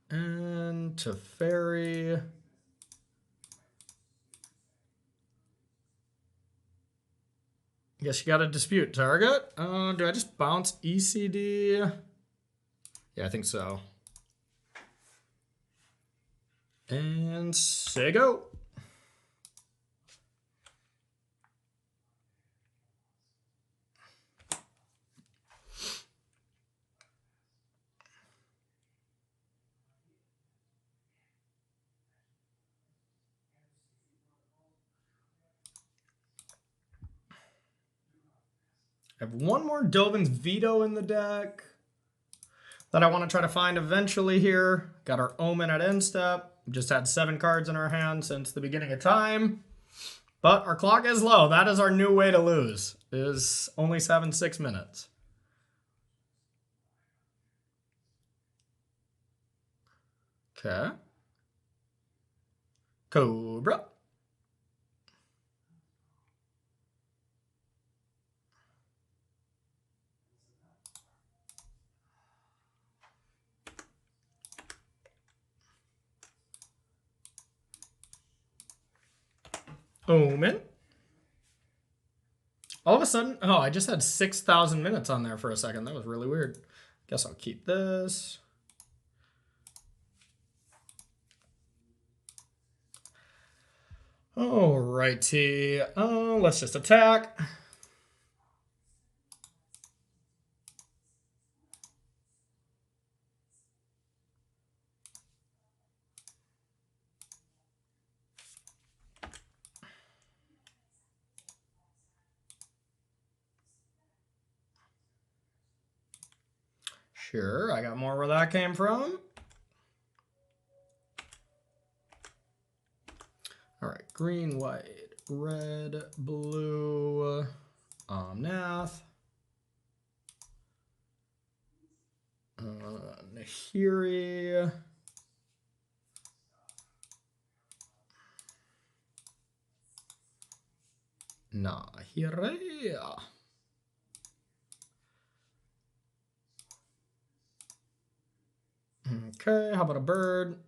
And Teferi. I guess you got to dispute target. Do I just bounce ECD? Yeah, I think so. And say go. I have one more Dovin's Veto in the deck that I want to try to find eventually here. Got our Omen at end step. Just had 7 cards in our hand since the beginning of time. But our clock is low. That is our new way to lose. Is only 6 minutes. Okay. Cobra. Omen. All of a sudden, oh, I just had 6,000 minutes on there for a second. That was really weird. Guess I'll keep this. Alrighty. Let's just attack. Sure, I got more where that came from. All right, green, white, red, blue, Omnath. Nahiri. Nahiri. Okay, how about a bird?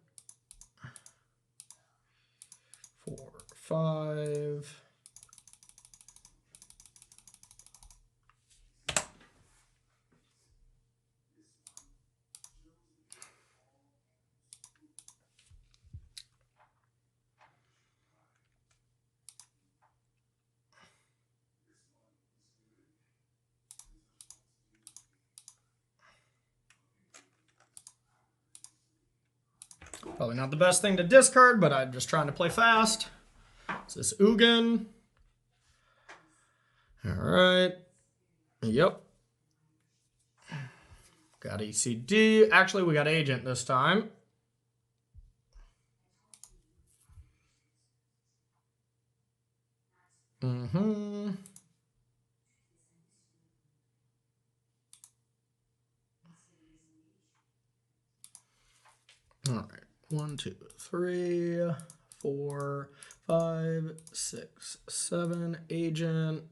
4, 5. Probably not the best thing to discard, but I'm just trying to play fast. Is this Ugin? All right. Yep. Got ECD. Actually, we got Agent this time. Mm-hmm. All right. 1, 2, 3, 4, 5, 6, 7. Agent.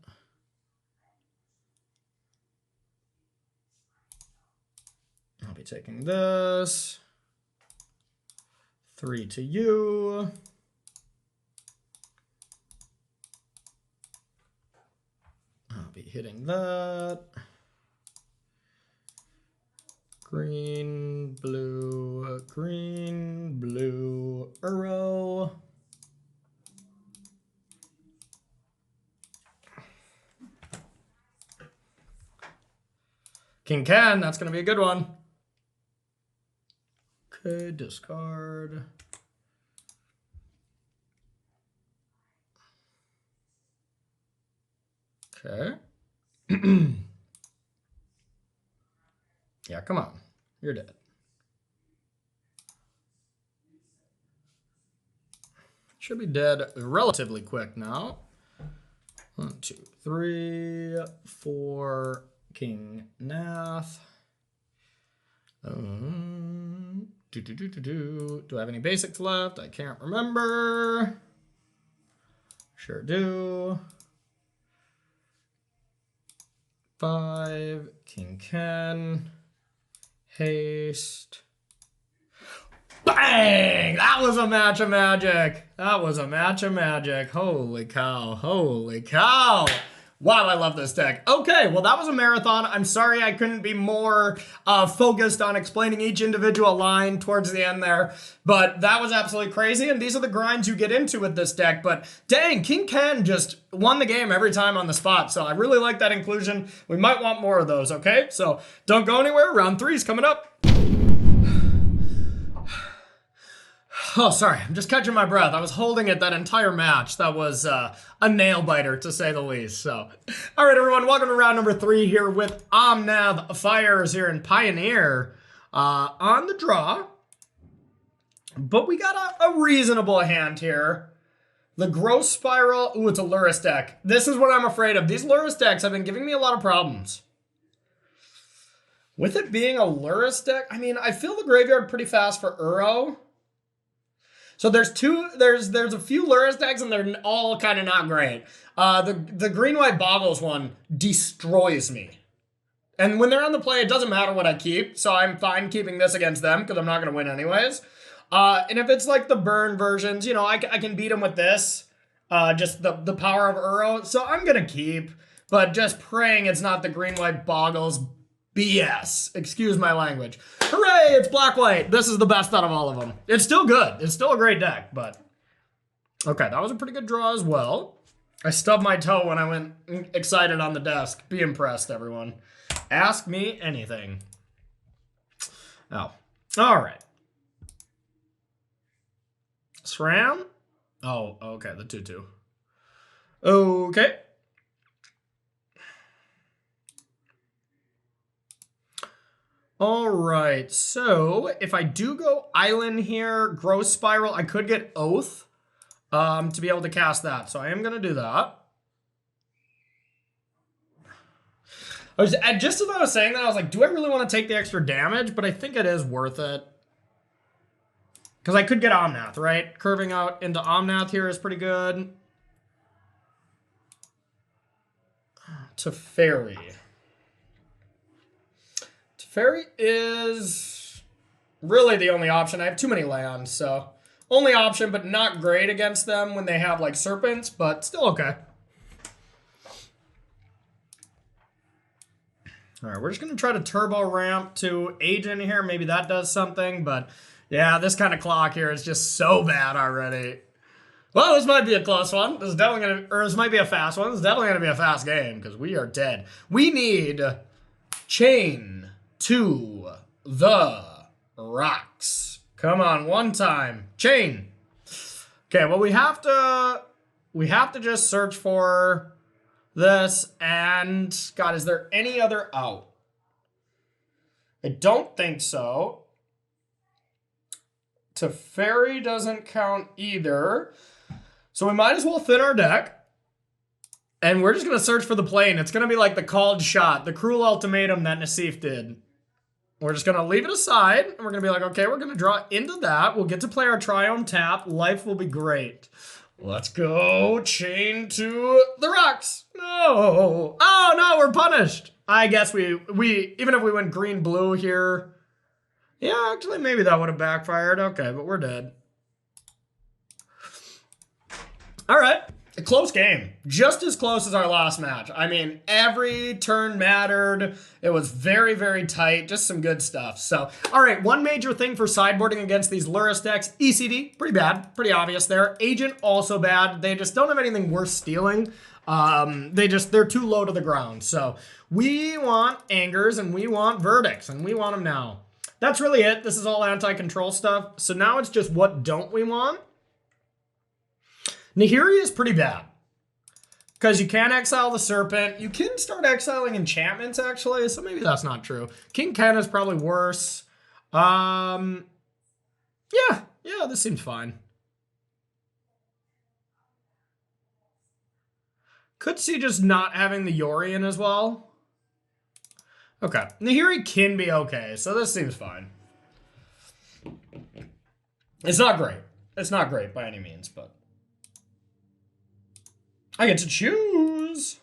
I'll be taking this. 3 to you. I'll be hitting that. Green, blue, Uro. King Ken, that's going to be a good one. Okay, discard. Okay. Yeah, come on. You're dead. Should be dead relatively quick now. 1, 2, 3, 4. King Nath. Do I have any basics left? I can't remember. Sure do. 5. King Ken. Haste. Bang! That was a match of magic. That was a match of magic. Holy cow. Holy cow. Wow, I love this deck. Okay, well, that was a marathon. I'm sorry I couldn't be more focused on explaining each individual line towards the end there, but that was absolutely crazy, and these are the grinds you get into with this deck, but dang, King Ken just won the game every time on the spot, so I really like that inclusion. We might want more of those, okay? So don't go anywhere. Round 3 is coming up. Oh, sorry. I'm just catching my breath. I was holding it that entire match. That was a nail biter, to say the least. So, all right, everyone. Welcome to round number 3 here with Omnath Fires here in Pioneer on the draw. But we got a reasonable hand here. The Growth Spiral. Ooh, it's a Lurrus deck. This is what I'm afraid of. These Lurrus decks have been giving me a lot of problems. With it being a Lurrus deck, I mean, I fill the graveyard pretty fast for Uro. So there's a few Lurrus decks and they're all kind of not great. The green-white Boggles one destroys me. And when they're on the play, it doesn't matter what I keep, so I'm fine keeping this against them because I'm not going to win anyways. And if it's like the burn versions, you know, I can beat them with this. Just the power of Uro. So I'm going to keep, but just praying it's not the green-white Boggles BS. Excuse my language. Hooray, it's black-white. This is the best out of all of them. It's still good. It's still a great deck, but... Okay, that was a pretty good draw as well. I stubbed my toe when I went excited on the desk. Be impressed, everyone. Ask me anything. Oh. All right. Sram? Oh, okay, the 2-2. Okay. All right, so if I do go Island here, Growth Spiral, I could get Oath to be able to cast that. So I am going to do that. Just as I was saying that, I was like, do I really want to take the extra damage? But I think it is worth it. Because I could get Omnath, right? Curving out into Omnath here is pretty good. Teferi. Teferi is really the only option. I have too many lands, so only option, but not great against them when they have like serpents, but still okay. All right, we're just going to try to turbo ramp to Agent here. Maybe that does something, but yeah, this kind of clock here is just so bad already. Well, this might be a close one. This is definitely going to, or this might be a fast one. This is definitely going to be a fast game because we are dead. We need Chain to the Rocks. Come on, one time. Chain. Okay, well, we have to just search for this. And, God, is there any other out? I don't think so. Teferi doesn't count either. So we might as well thin our deck. And we're just going to search for the plane. It's going to be like the called shot, the cruel ultimatum that Nassif did. We're just going to leave it aside. And we're going to be like, okay, we're going to draw into that. We'll get to play our Triome tap. Life will be great. Let's go. Chain to the rocks. No. Oh, no, we're punished. I guess we even if we went green-blue here. Yeah, actually, maybe that would have backfired. Okay, but we're dead. All right. A close game. Just as close as our last match. I mean, every turn mattered. It was very, very tight. Just some good stuff. So, all right, one major thing for sideboarding against these Lurrus decks. ECD, pretty bad. Pretty obvious there. Agent, also bad. They just don't have anything worth stealing. They're too low to the ground. So, we want Angers and we want Verdicts, and we want them now. That's really it. This is all anti-control stuff. So now it's just what don't we want? Nahiri is pretty bad. Because you can't exile the Serpent. You can start exiling enchantments, actually. So maybe that's not true. King Ken is probably worse. Yeah, this seems fine. Could see just not having the Yorion as well. Okay. Nahiri can be okay. So this seems fine. It's not great. It's not great by any means, but I get to choose.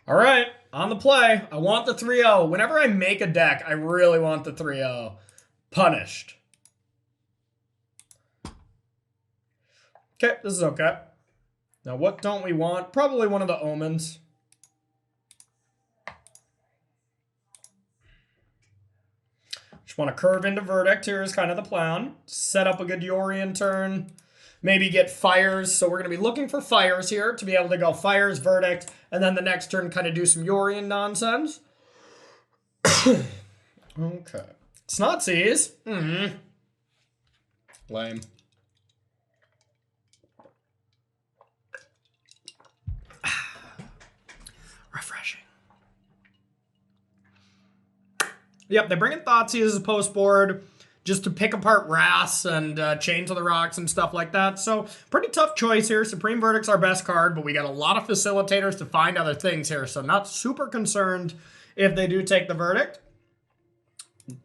All right, on the play. I want the 3-0. Whenever I make a deck, I really want the 3-0. Punished. Okay, this is okay. Now, what don't we want? Probably one of the omens. Just want to curve into Verdict here is kind of the plan. Set up a good Yorion turn. Maybe get fires. So we're going to be looking for fires here to be able to go fires, Verdict, and then the next turn kind of do some Yorion nonsense. Okay. It's not C's. Lame. Refreshing. Yep, they bring in Thoughtseize as a post board just to pick apart Wraths and Chain to the Rocks and stuff like that. So pretty tough choice here. Supreme Verdict's our best card, but we got a lot of facilitators to find other things here. So not super concerned if they do take the Verdict.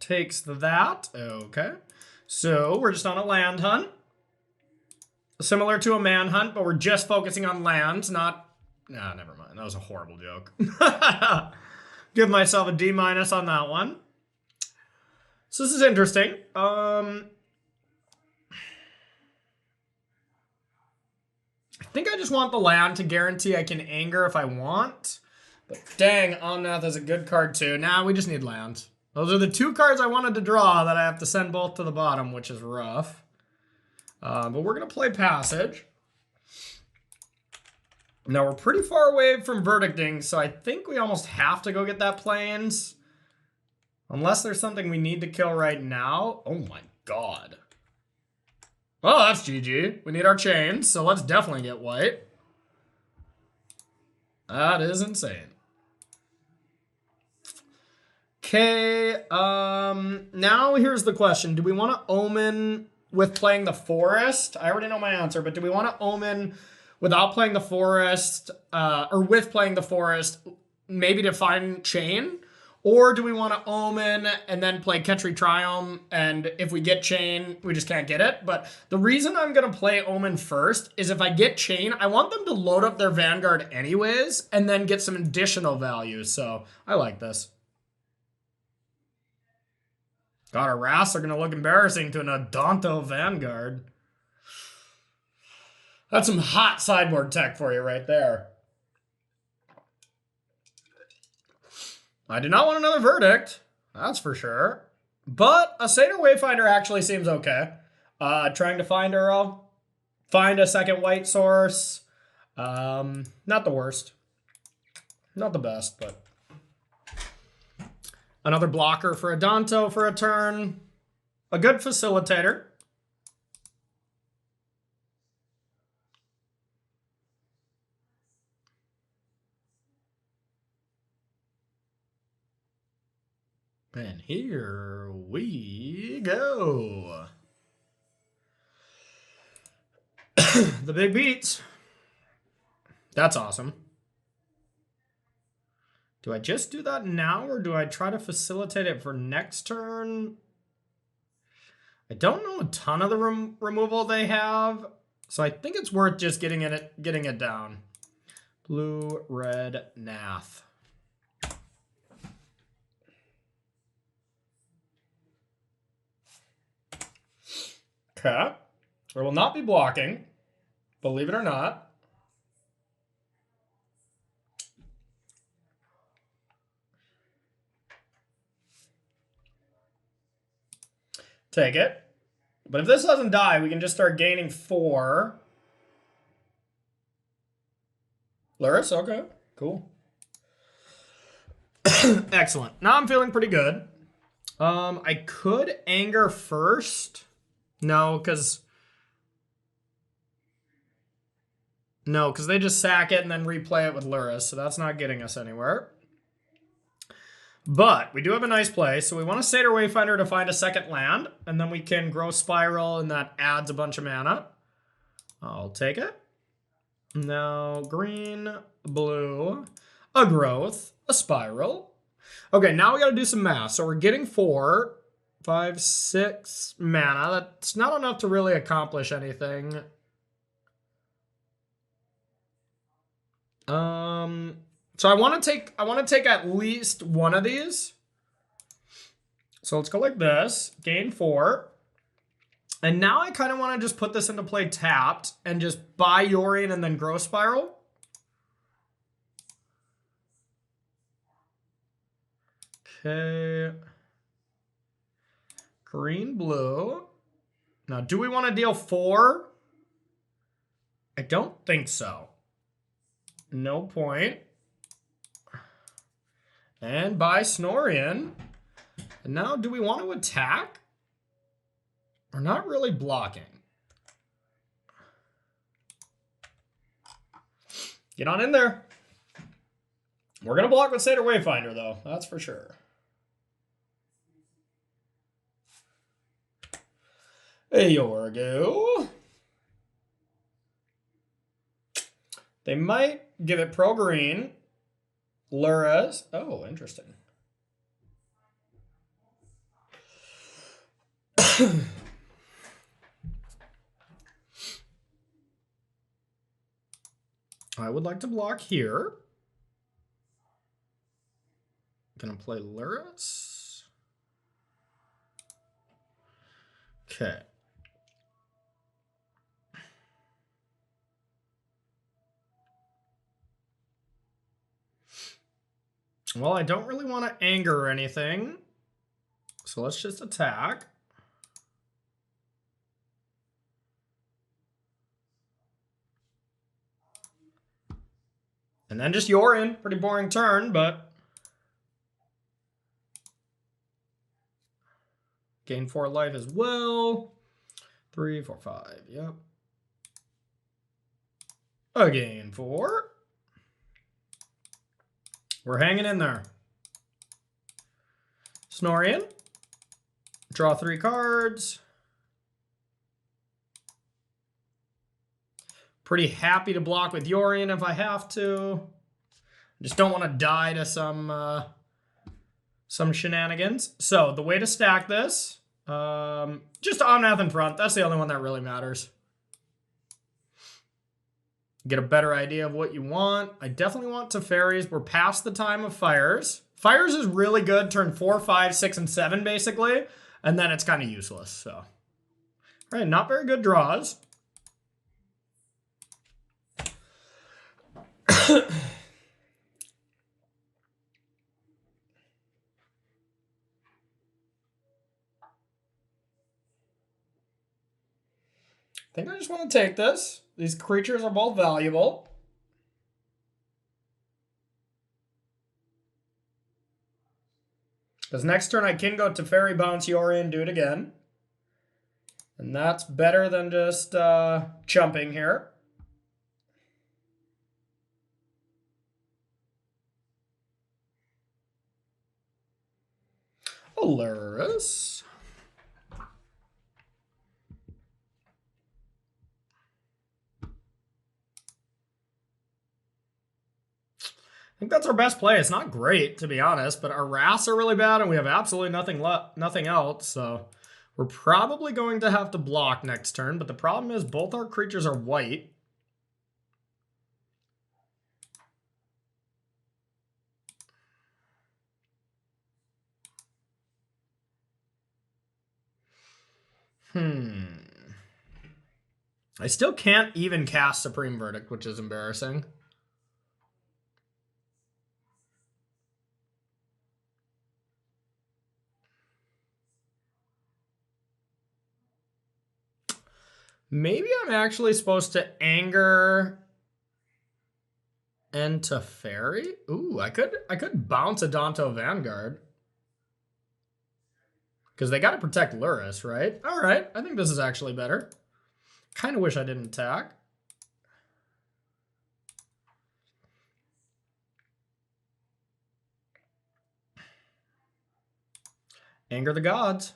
Takes that. Okay. So we're just on a land hunt. Similar to a manhunt, but we're just focusing on lands, not... Nah, never mind. That was a horrible joke. Give myself a D- on that one. So this is interesting. I think I just want the land to guarantee I can anger if I want. But dang, Omnath is a good card too. Nah, we just need land. Those are the two cards I wanted to draw that I have to send both to the bottom, which is rough. But we're going to play Passage. Now, we're pretty far away from Verdicting, so I think we almost have to go get that Plains. Unless there's something we need to kill right now. Oh my god. Well, that's GG. We need our chains, so let's definitely get white. That is insane. Okay, now here's the question. Do we want to Omen with playing the Forest? I already know my answer, but do we want to Omen without playing the Forest, or with playing the Forest, maybe to find Chain? Or do we want to Omen and then play Ketri Triome, and if we get Chain, we just can't get it? But the reason I'm going to play Omen first is if I get Chain, I want them to load up their Vanguard anyways, and then get some additional value. So I like this. God, our Wraths are going to look embarrassing to an Adonto Vanguard. That's some hot sideboard tech for you right there. I do not want another Verdict, that's for sure. But a Satyr Wayfinder actually seems okay. Trying to find find a second white source. Not the worst. Not the best, but... Another blocker for Adonto for a turn. A good facilitator. And here we go. The big beats. That's awesome. Do I just do that now, or do I try to facilitate it for next turn? I don't know a ton of the removal they have, so I think it's worth just getting it down. Blue, red, Nath. Okay. I will not be blocking, believe it or not. Take it. But if this doesn't die, we can just start gaining 4. Luris, okay, cool. Excellent. Now I'm feeling pretty good. I could anger first. No, because they just sack it and then replay it with Luris, so that's not getting us anywhere. But we do have a nice play, so we want to Satyr Wayfinder to find a second land, and then we can grow Spiral, and that adds a bunch of mana. I'll take it. Now, green, blue, a growth, a Spiral. Okay, now we got to do some math. So we're getting 4, 5, 6 mana. That's not enough to really accomplish anything. So I want to take at least one of these. So let's go like this. Gain 4. And now I kind of want to just put this into play tapped and just buy Yorion and then grow Spiral. Okay. Green, blue. Now, do we want to deal 4? I don't think so. No point. And buy Snorian. And now, do we want to attack? We're not really blocking. Get on in there. We're going to block with Satyr Wayfinder, though. That's for sure. Hey, Yorgo. They might give it pro green. Luris. Oh, interesting. I would like to block here. Gonna play Luris. Okay. Well, I don't really want to anger or anything. So let's just attack. And then just Yorion. Pretty boring turn, but... Gain 4 life as well. 3, 4, 5. Yep. A gain 4. We're hanging in there. Snorian. Draw 3 cards. Pretty happy to block with Yorion if I have to. Just don't want to die to some shenanigans. So the way to stack this, just Omnath in front. That's the only one that really matters. Get a better idea of what you want. I definitely want Teferis. We're past the time of Fires. Fires is really good turn 4, 5, 6, and 7, basically. And then it's kind of useless, so. All right, not very good draws. I think I just want to take this. These creatures are both valuable. Because next turn I can go Teferi, bounce Yorion, do it again. And that's better than just chumping here. Hilarious. I think that's our best play. It's not great, to be honest, but our wraths are really bad, and we have absolutely nothing else, so we're probably going to have to block next turn, but the problem is both our creatures are white. I still can't even cast Supreme Verdict, which is embarrassing. Maybe I'm actually supposed to anger into Fairy. Ooh, I could bounce a Danto Vanguard. Because they got to protect Luris, right? All right, I think this is actually better. Kind of wish I didn't attack. Anger the gods.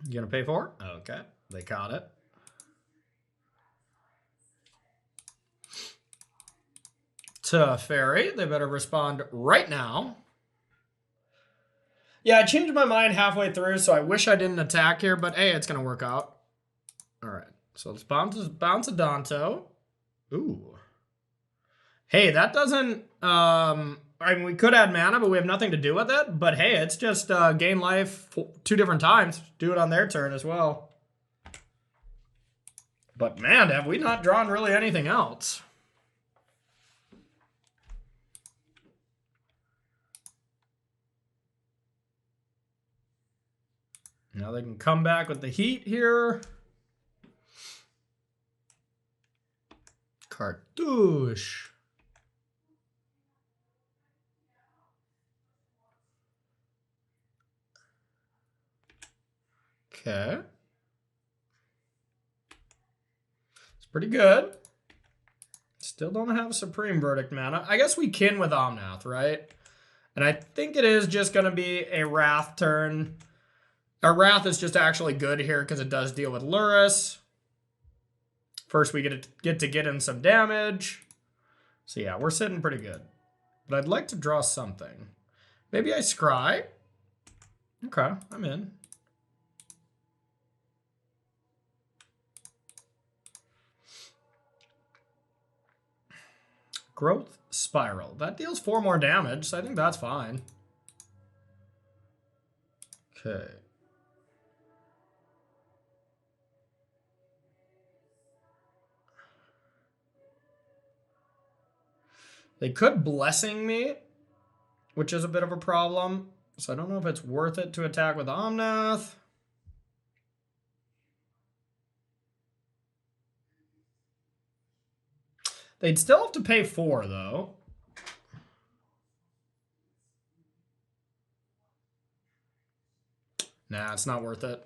You gonna pay for it? Okay, they caught it. To Fairy, they better respond right now. Yeah, I changed my mind halfway through, so I wish I didn't attack here, but hey, it's gonna work out. All right, so let's bounce a Danto. Ooh. Hey, that doesn't. I mean, we could add mana, but we have nothing to do with it. But hey, it's just gain life 2 different times. Do it on their turn as well. But man, have we not drawn really anything else? Now they can come back with the heat here. Cartouche. Okay. It's pretty good. Still don't have Supreme Verdict mana. I guess we can with Omnath, right? And I think it is just going to be a Wrath turn. Our Wrath is just actually good here because it does deal with Luris. First, we get to get in some damage. So yeah, we're sitting pretty good. But I'd like to draw something. Maybe I scry. Okay, I'm in. Growth Spiral. That deals 4 more damage, so I think that's fine. Okay. They could Blessing me, which is a bit of a problem. So I don't know if it's worth it to attack with Omnath. They'd still have to pay 4, though. Nah, it's not worth it.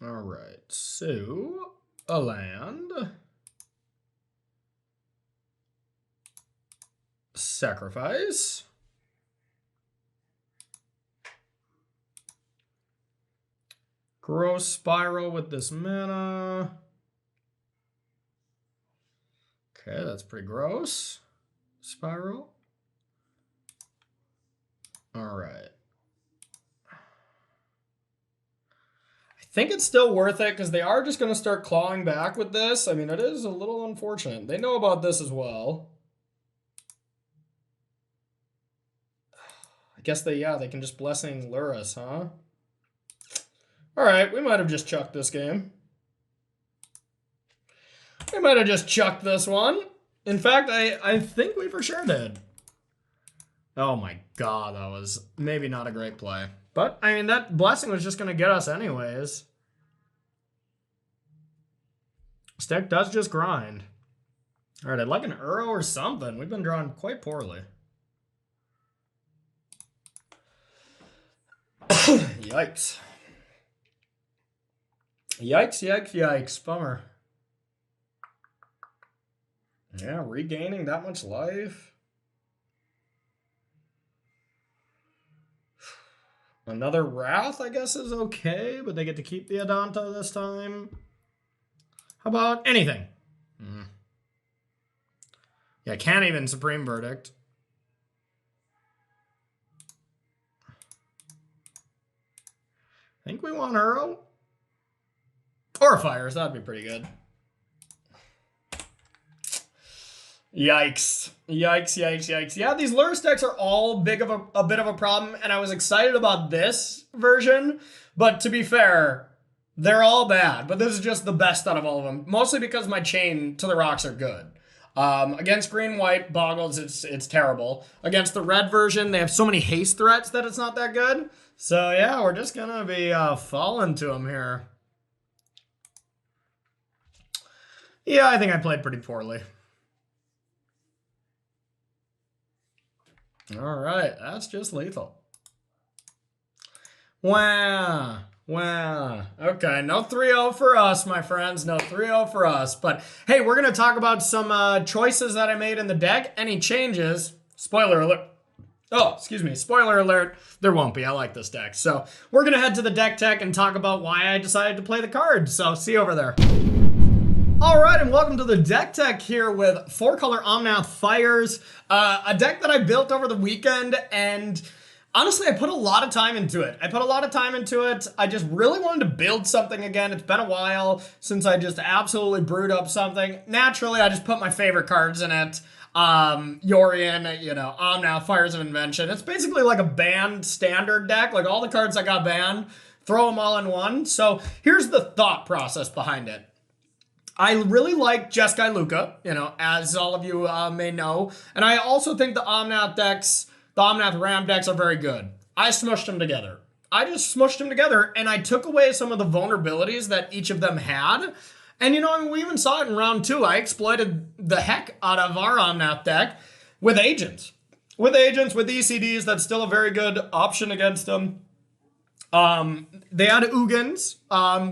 All right, so a land. Sacrifice. Gross Spiral with this mana. Okay, that's pretty gross. Spiral. All right. I think it's still worth it because they are just going to start clawing back with this. I mean, it is a little unfortunate. They know about this as well. guess they can just Blessing lure us, huh? All right, we might have just chucked this game. We might have just chucked this one. In fact, I think we for sure did. Oh my god, that was maybe not a great play. But, I mean, that Blessing was just going to get us anyways. This deck does just grind. All right, I'd like an Uro or something. We've been drawn quite poorly. Yikes. Yikes, yikes, yikes. Bummer. Yeah, regaining that much life. Another Wrath, I guess, is okay, but they get to keep the Adanta this time. How about anything? Yeah, can't even Supreme Verdict. I think we want Uro. Or Fires, that'd be pretty good. Yikes. Yikes, yikes, yikes. Yeah, these lure decks are all a bit of a problem, and I was excited about this version, but to be fair, they're all bad, but this is just the best out of all of them, mostly because my chain to the rocks are good. Against green-white Boggles, it's terrible. Against the red version, they have so many haste threats that it's not that good. So yeah, we're just gonna be falling to them here. Yeah, I think I played pretty poorly. All right, that's just lethal. Wow. Wow. Okay, no 3-0 for us, my friends. No 3-0 for us. But hey, we're going to talk about some choices that I made in the deck. Any changes? Spoiler alert. Oh, excuse me. Spoiler alert. There won't be. I like this deck. So we're going to head to the deck tech and talk about why I decided to play the cards. So see you over there. All right, and welcome to the deck tech here with 4-color Omnath Fires, a deck that I built over the weekend, and honestly, I put a lot of time into it. I just really wanted to build something again. It's been a while since I just absolutely brewed up something. Naturally, I just put my favorite cards in it. Yorion, you know, Omnath, Fires of Invention. It's basically like a banned standard deck, like all the cards that got banned, throw them all in one. So here's the thought process behind it. I really like Jeskai Luka, you know, as all of you may know. And I also think the Omnath decks, the Omnath Ram decks are very good. I smushed them together. And I took away some of the vulnerabilities that each of them had. And, you know, I mean, we even saw it in round 2. I exploited the heck out of our Omnath deck with agents. With ECDs, that's still a very good option against them. They had Ugins.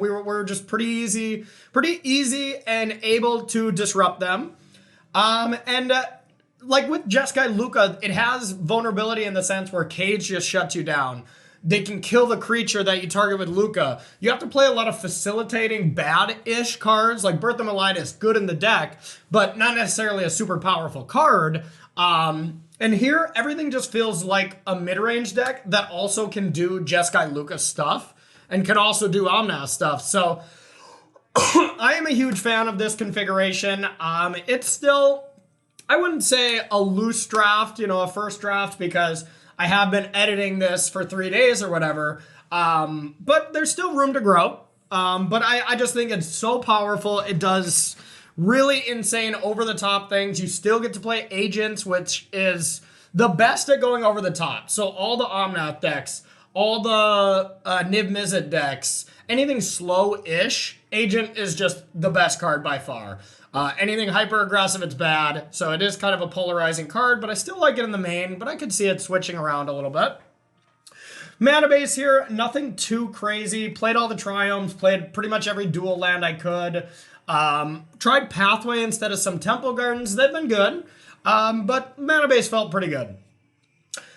We were just pretty easy and able to disrupt them. Like with Jeskai Luka, it has vulnerability in the sense where Cage just shuts you down. They can kill the creature that you target with Luka. You have to play a lot of facilitating bad-ish cards, like Birth of Melitus, good in the deck, but not necessarily a super powerful card. And here, everything just feels like a mid-range deck that also can do Jeskai Luka stuff and can also do Omnath stuff. So I am a huge fan of this configuration. It's still, I wouldn't say a loose draft, you know, a first draft, because I have been editing this for 3 days or whatever. But there's still room to grow. But I just think it's so powerful. It does really insane over-the-top things. You still get to play agents, which is the best at going over the top. So all the Omnath decks, all the Niv-Mizzet decks, anything slow-ish, agent is just the best card by far. Anything hyper-aggressive, it's bad. So it is kind of a polarizing card, but I still like it in the main, but I could see it switching around a little bit. Mana base here, nothing too crazy. Played all the Triumphs, played pretty much every dual land I could. Tried Pathway instead of some Temple Gardens. They've been good, but mana base felt pretty good.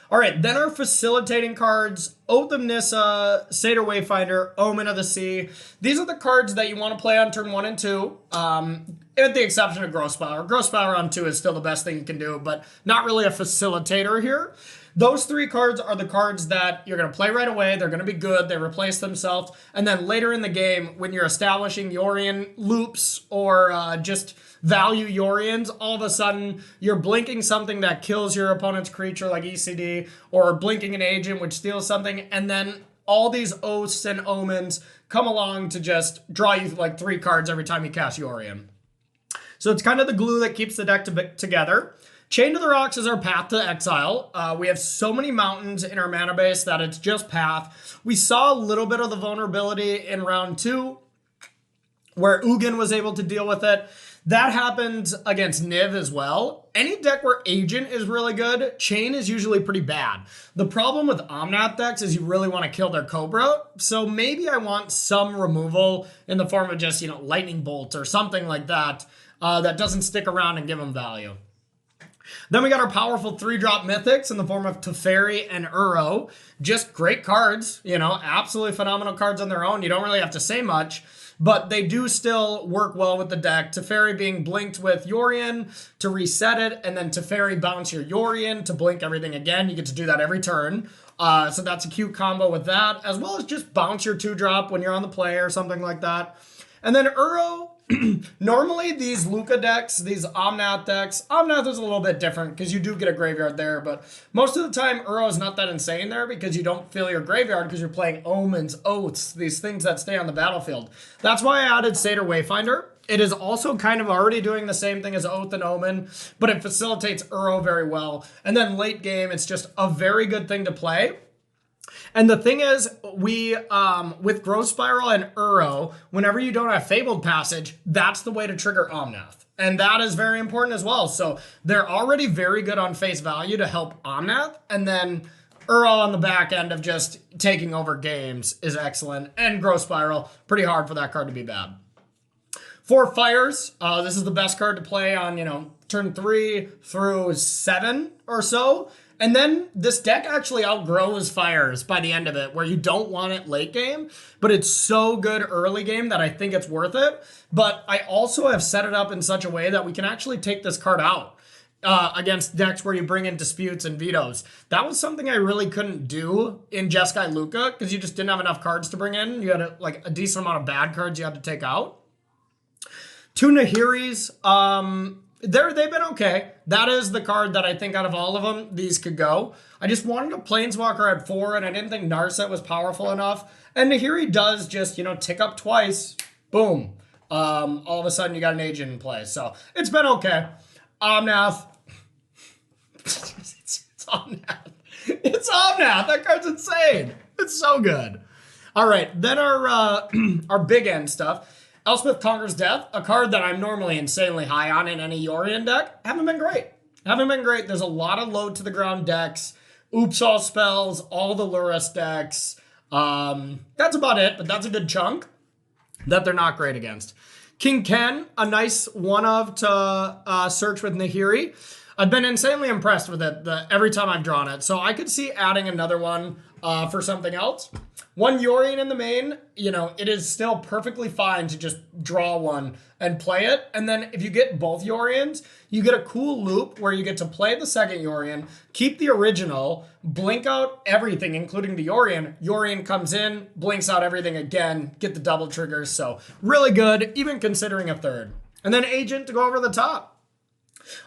All right, then our facilitating cards, Oath of Nissa, Satyr Wayfinder, Omen of the Sea. These are the cards that you want to play on turn 1 and 2, with the exception of Gross Power. Gross Power on 2 is still the best thing you can do, but not really a facilitator here. Those three cards are the cards that you're going to play right away. They're going to be good. They replace themselves. And then later in the game, when you're establishing Yorion loops or just value Yorions, all of a sudden you're blinking something that kills your opponent's creature like ECD, or blinking an agent which steals something, and then all these oaths and omens come along to just draw you like 3 cards every time you cast Yorion. So it's kind of the glue that keeps the deck together. Chain to the Rocks is our path to exile. We have so many mountains in our mana base that it's just path. We saw a little bit of the vulnerability in round 2 where Ugin was able to deal with it. That happens against Niv as well. Any deck where Agent is really good, Chain is usually pretty bad. The problem with Omnath decks is you really want to kill their Cobra, so maybe I want some removal in the form of just, Lightning Bolt or something like that that doesn't stick around and give them value. Then we got our powerful 3-drop mythics in the form of Teferi and Uro. Just great cards, absolutely phenomenal cards on their own. You don't really have to say much, but they do still work well with the deck. Teferi being blinked with Yorion to reset it, and then Teferi bounce your Yorion to blink everything again. You get to do that every turn. So that's a cute combo with that, as well as just bounce your 2-drop when you're on the play or something like that. And then Uro, normally these Luca decks, these Omnath decks, Omnath is a little bit different because you do get a graveyard there, but most of the time Uro is not that insane there because you don't fill your graveyard because you're playing Omens, Oaths, these things that stay on the battlefield. That's why I added Satyr Wayfinder. It is also kind of already doing the same thing as Oath and Omen, but it facilitates Uro very well. And then late game, it's just a very good thing to play. And the thing is, we, with Growth Spiral and Uro, whenever you don't have Fabled Passage, that's the way to trigger Omnath. And that is very important as well. So they're already very good on face value to help Omnath. And then Uro on the back end of just taking over games is excellent. And Growth Spiral, pretty hard for that card to be bad. For Fires, this is the best card to play on, turn 3 through 7 or so. And then this deck actually outgrows Fires by the end of it, where you don't want it late game, but it's so good early game that I think it's worth it. But I also have set it up in such a way that we can actually take this card out against decks where you bring in Disputes and Vetoes. That was something I really couldn't do in Jeskai Luca because you just didn't have enough cards to bring in. You had a decent amount of bad cards you had to take out. 2 Nahiris, they've been okay. That is the card that I think out of all of them, these could go. I just wanted a Planeswalker at 4, and I didn't think Narset was powerful enough. And Nahiri does just, tick up twice. Boom. All of a sudden, you got an agent in play. So it's been okay. Omnath. it's Omnath. It's Omnath. That card's insane. It's so good. All right. Then our big end stuff. Elspeth Conquers Death, a card that I'm normally insanely high on in any Yorion deck. Haven't been great. There's a lot of low to the ground decks. Oops all spells, all the Lurrus decks. That's about it, but that's a good chunk that they're not great against. King Ken, a nice one-of to search with Nahiri. I've been insanely impressed with it every time I've drawn it, so I could see adding another one for something else. One Yorion in the main, it is still perfectly fine to just draw one and play it. And then if you get both Yorions, you get a cool loop where you get to play the second Yorion, keep the original, blink out everything, including the Yorion. Yorion comes in, blinks out everything again, get the double triggers. So really good, even considering a third. And then Agent to go over the top.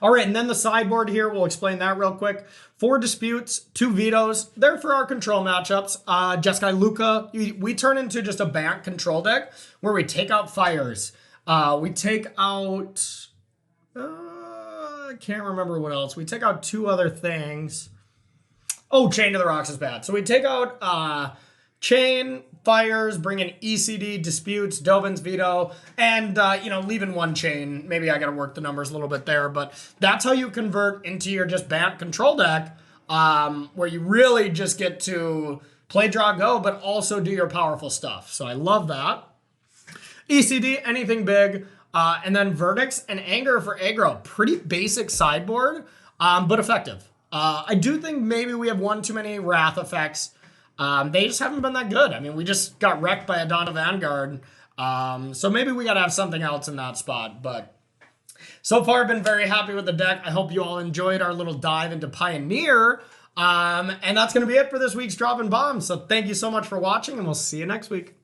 All right, and then the sideboard here, we'll explain that real quick. 4 Disputes, 2 Vetoes. They're for our control matchups. Jeskai Luca, we turn into just a bank control deck where we take out Fires. We take out, I can't remember what else. We take out 2 other things. Oh, Chain to the Rocks is bad. So we take out Chain, Fires, bring in ECD, Disputes, Dovin's Veto, and, leaving 1 Chain. Maybe I got to work the numbers a little bit there, but that's how you convert into your just BANT control deck, where you really just get to play, draw, go, but also do your powerful stuff. So I love that. ECD, anything big, and then Verdicts and Anger for aggro. Pretty basic sideboard, but effective. I do think maybe we have one too many Wrath effects. They just haven't been that good. I mean, we just got wrecked by a Dawn of Vanguard. So maybe we got to have something else in that spot. But so far, I've been very happy with the deck. I hope you all enjoyed our little dive into Pioneer. And that's going to be it for this week's Droppin Bombs. So thank you so much for watching, and we'll see you next week.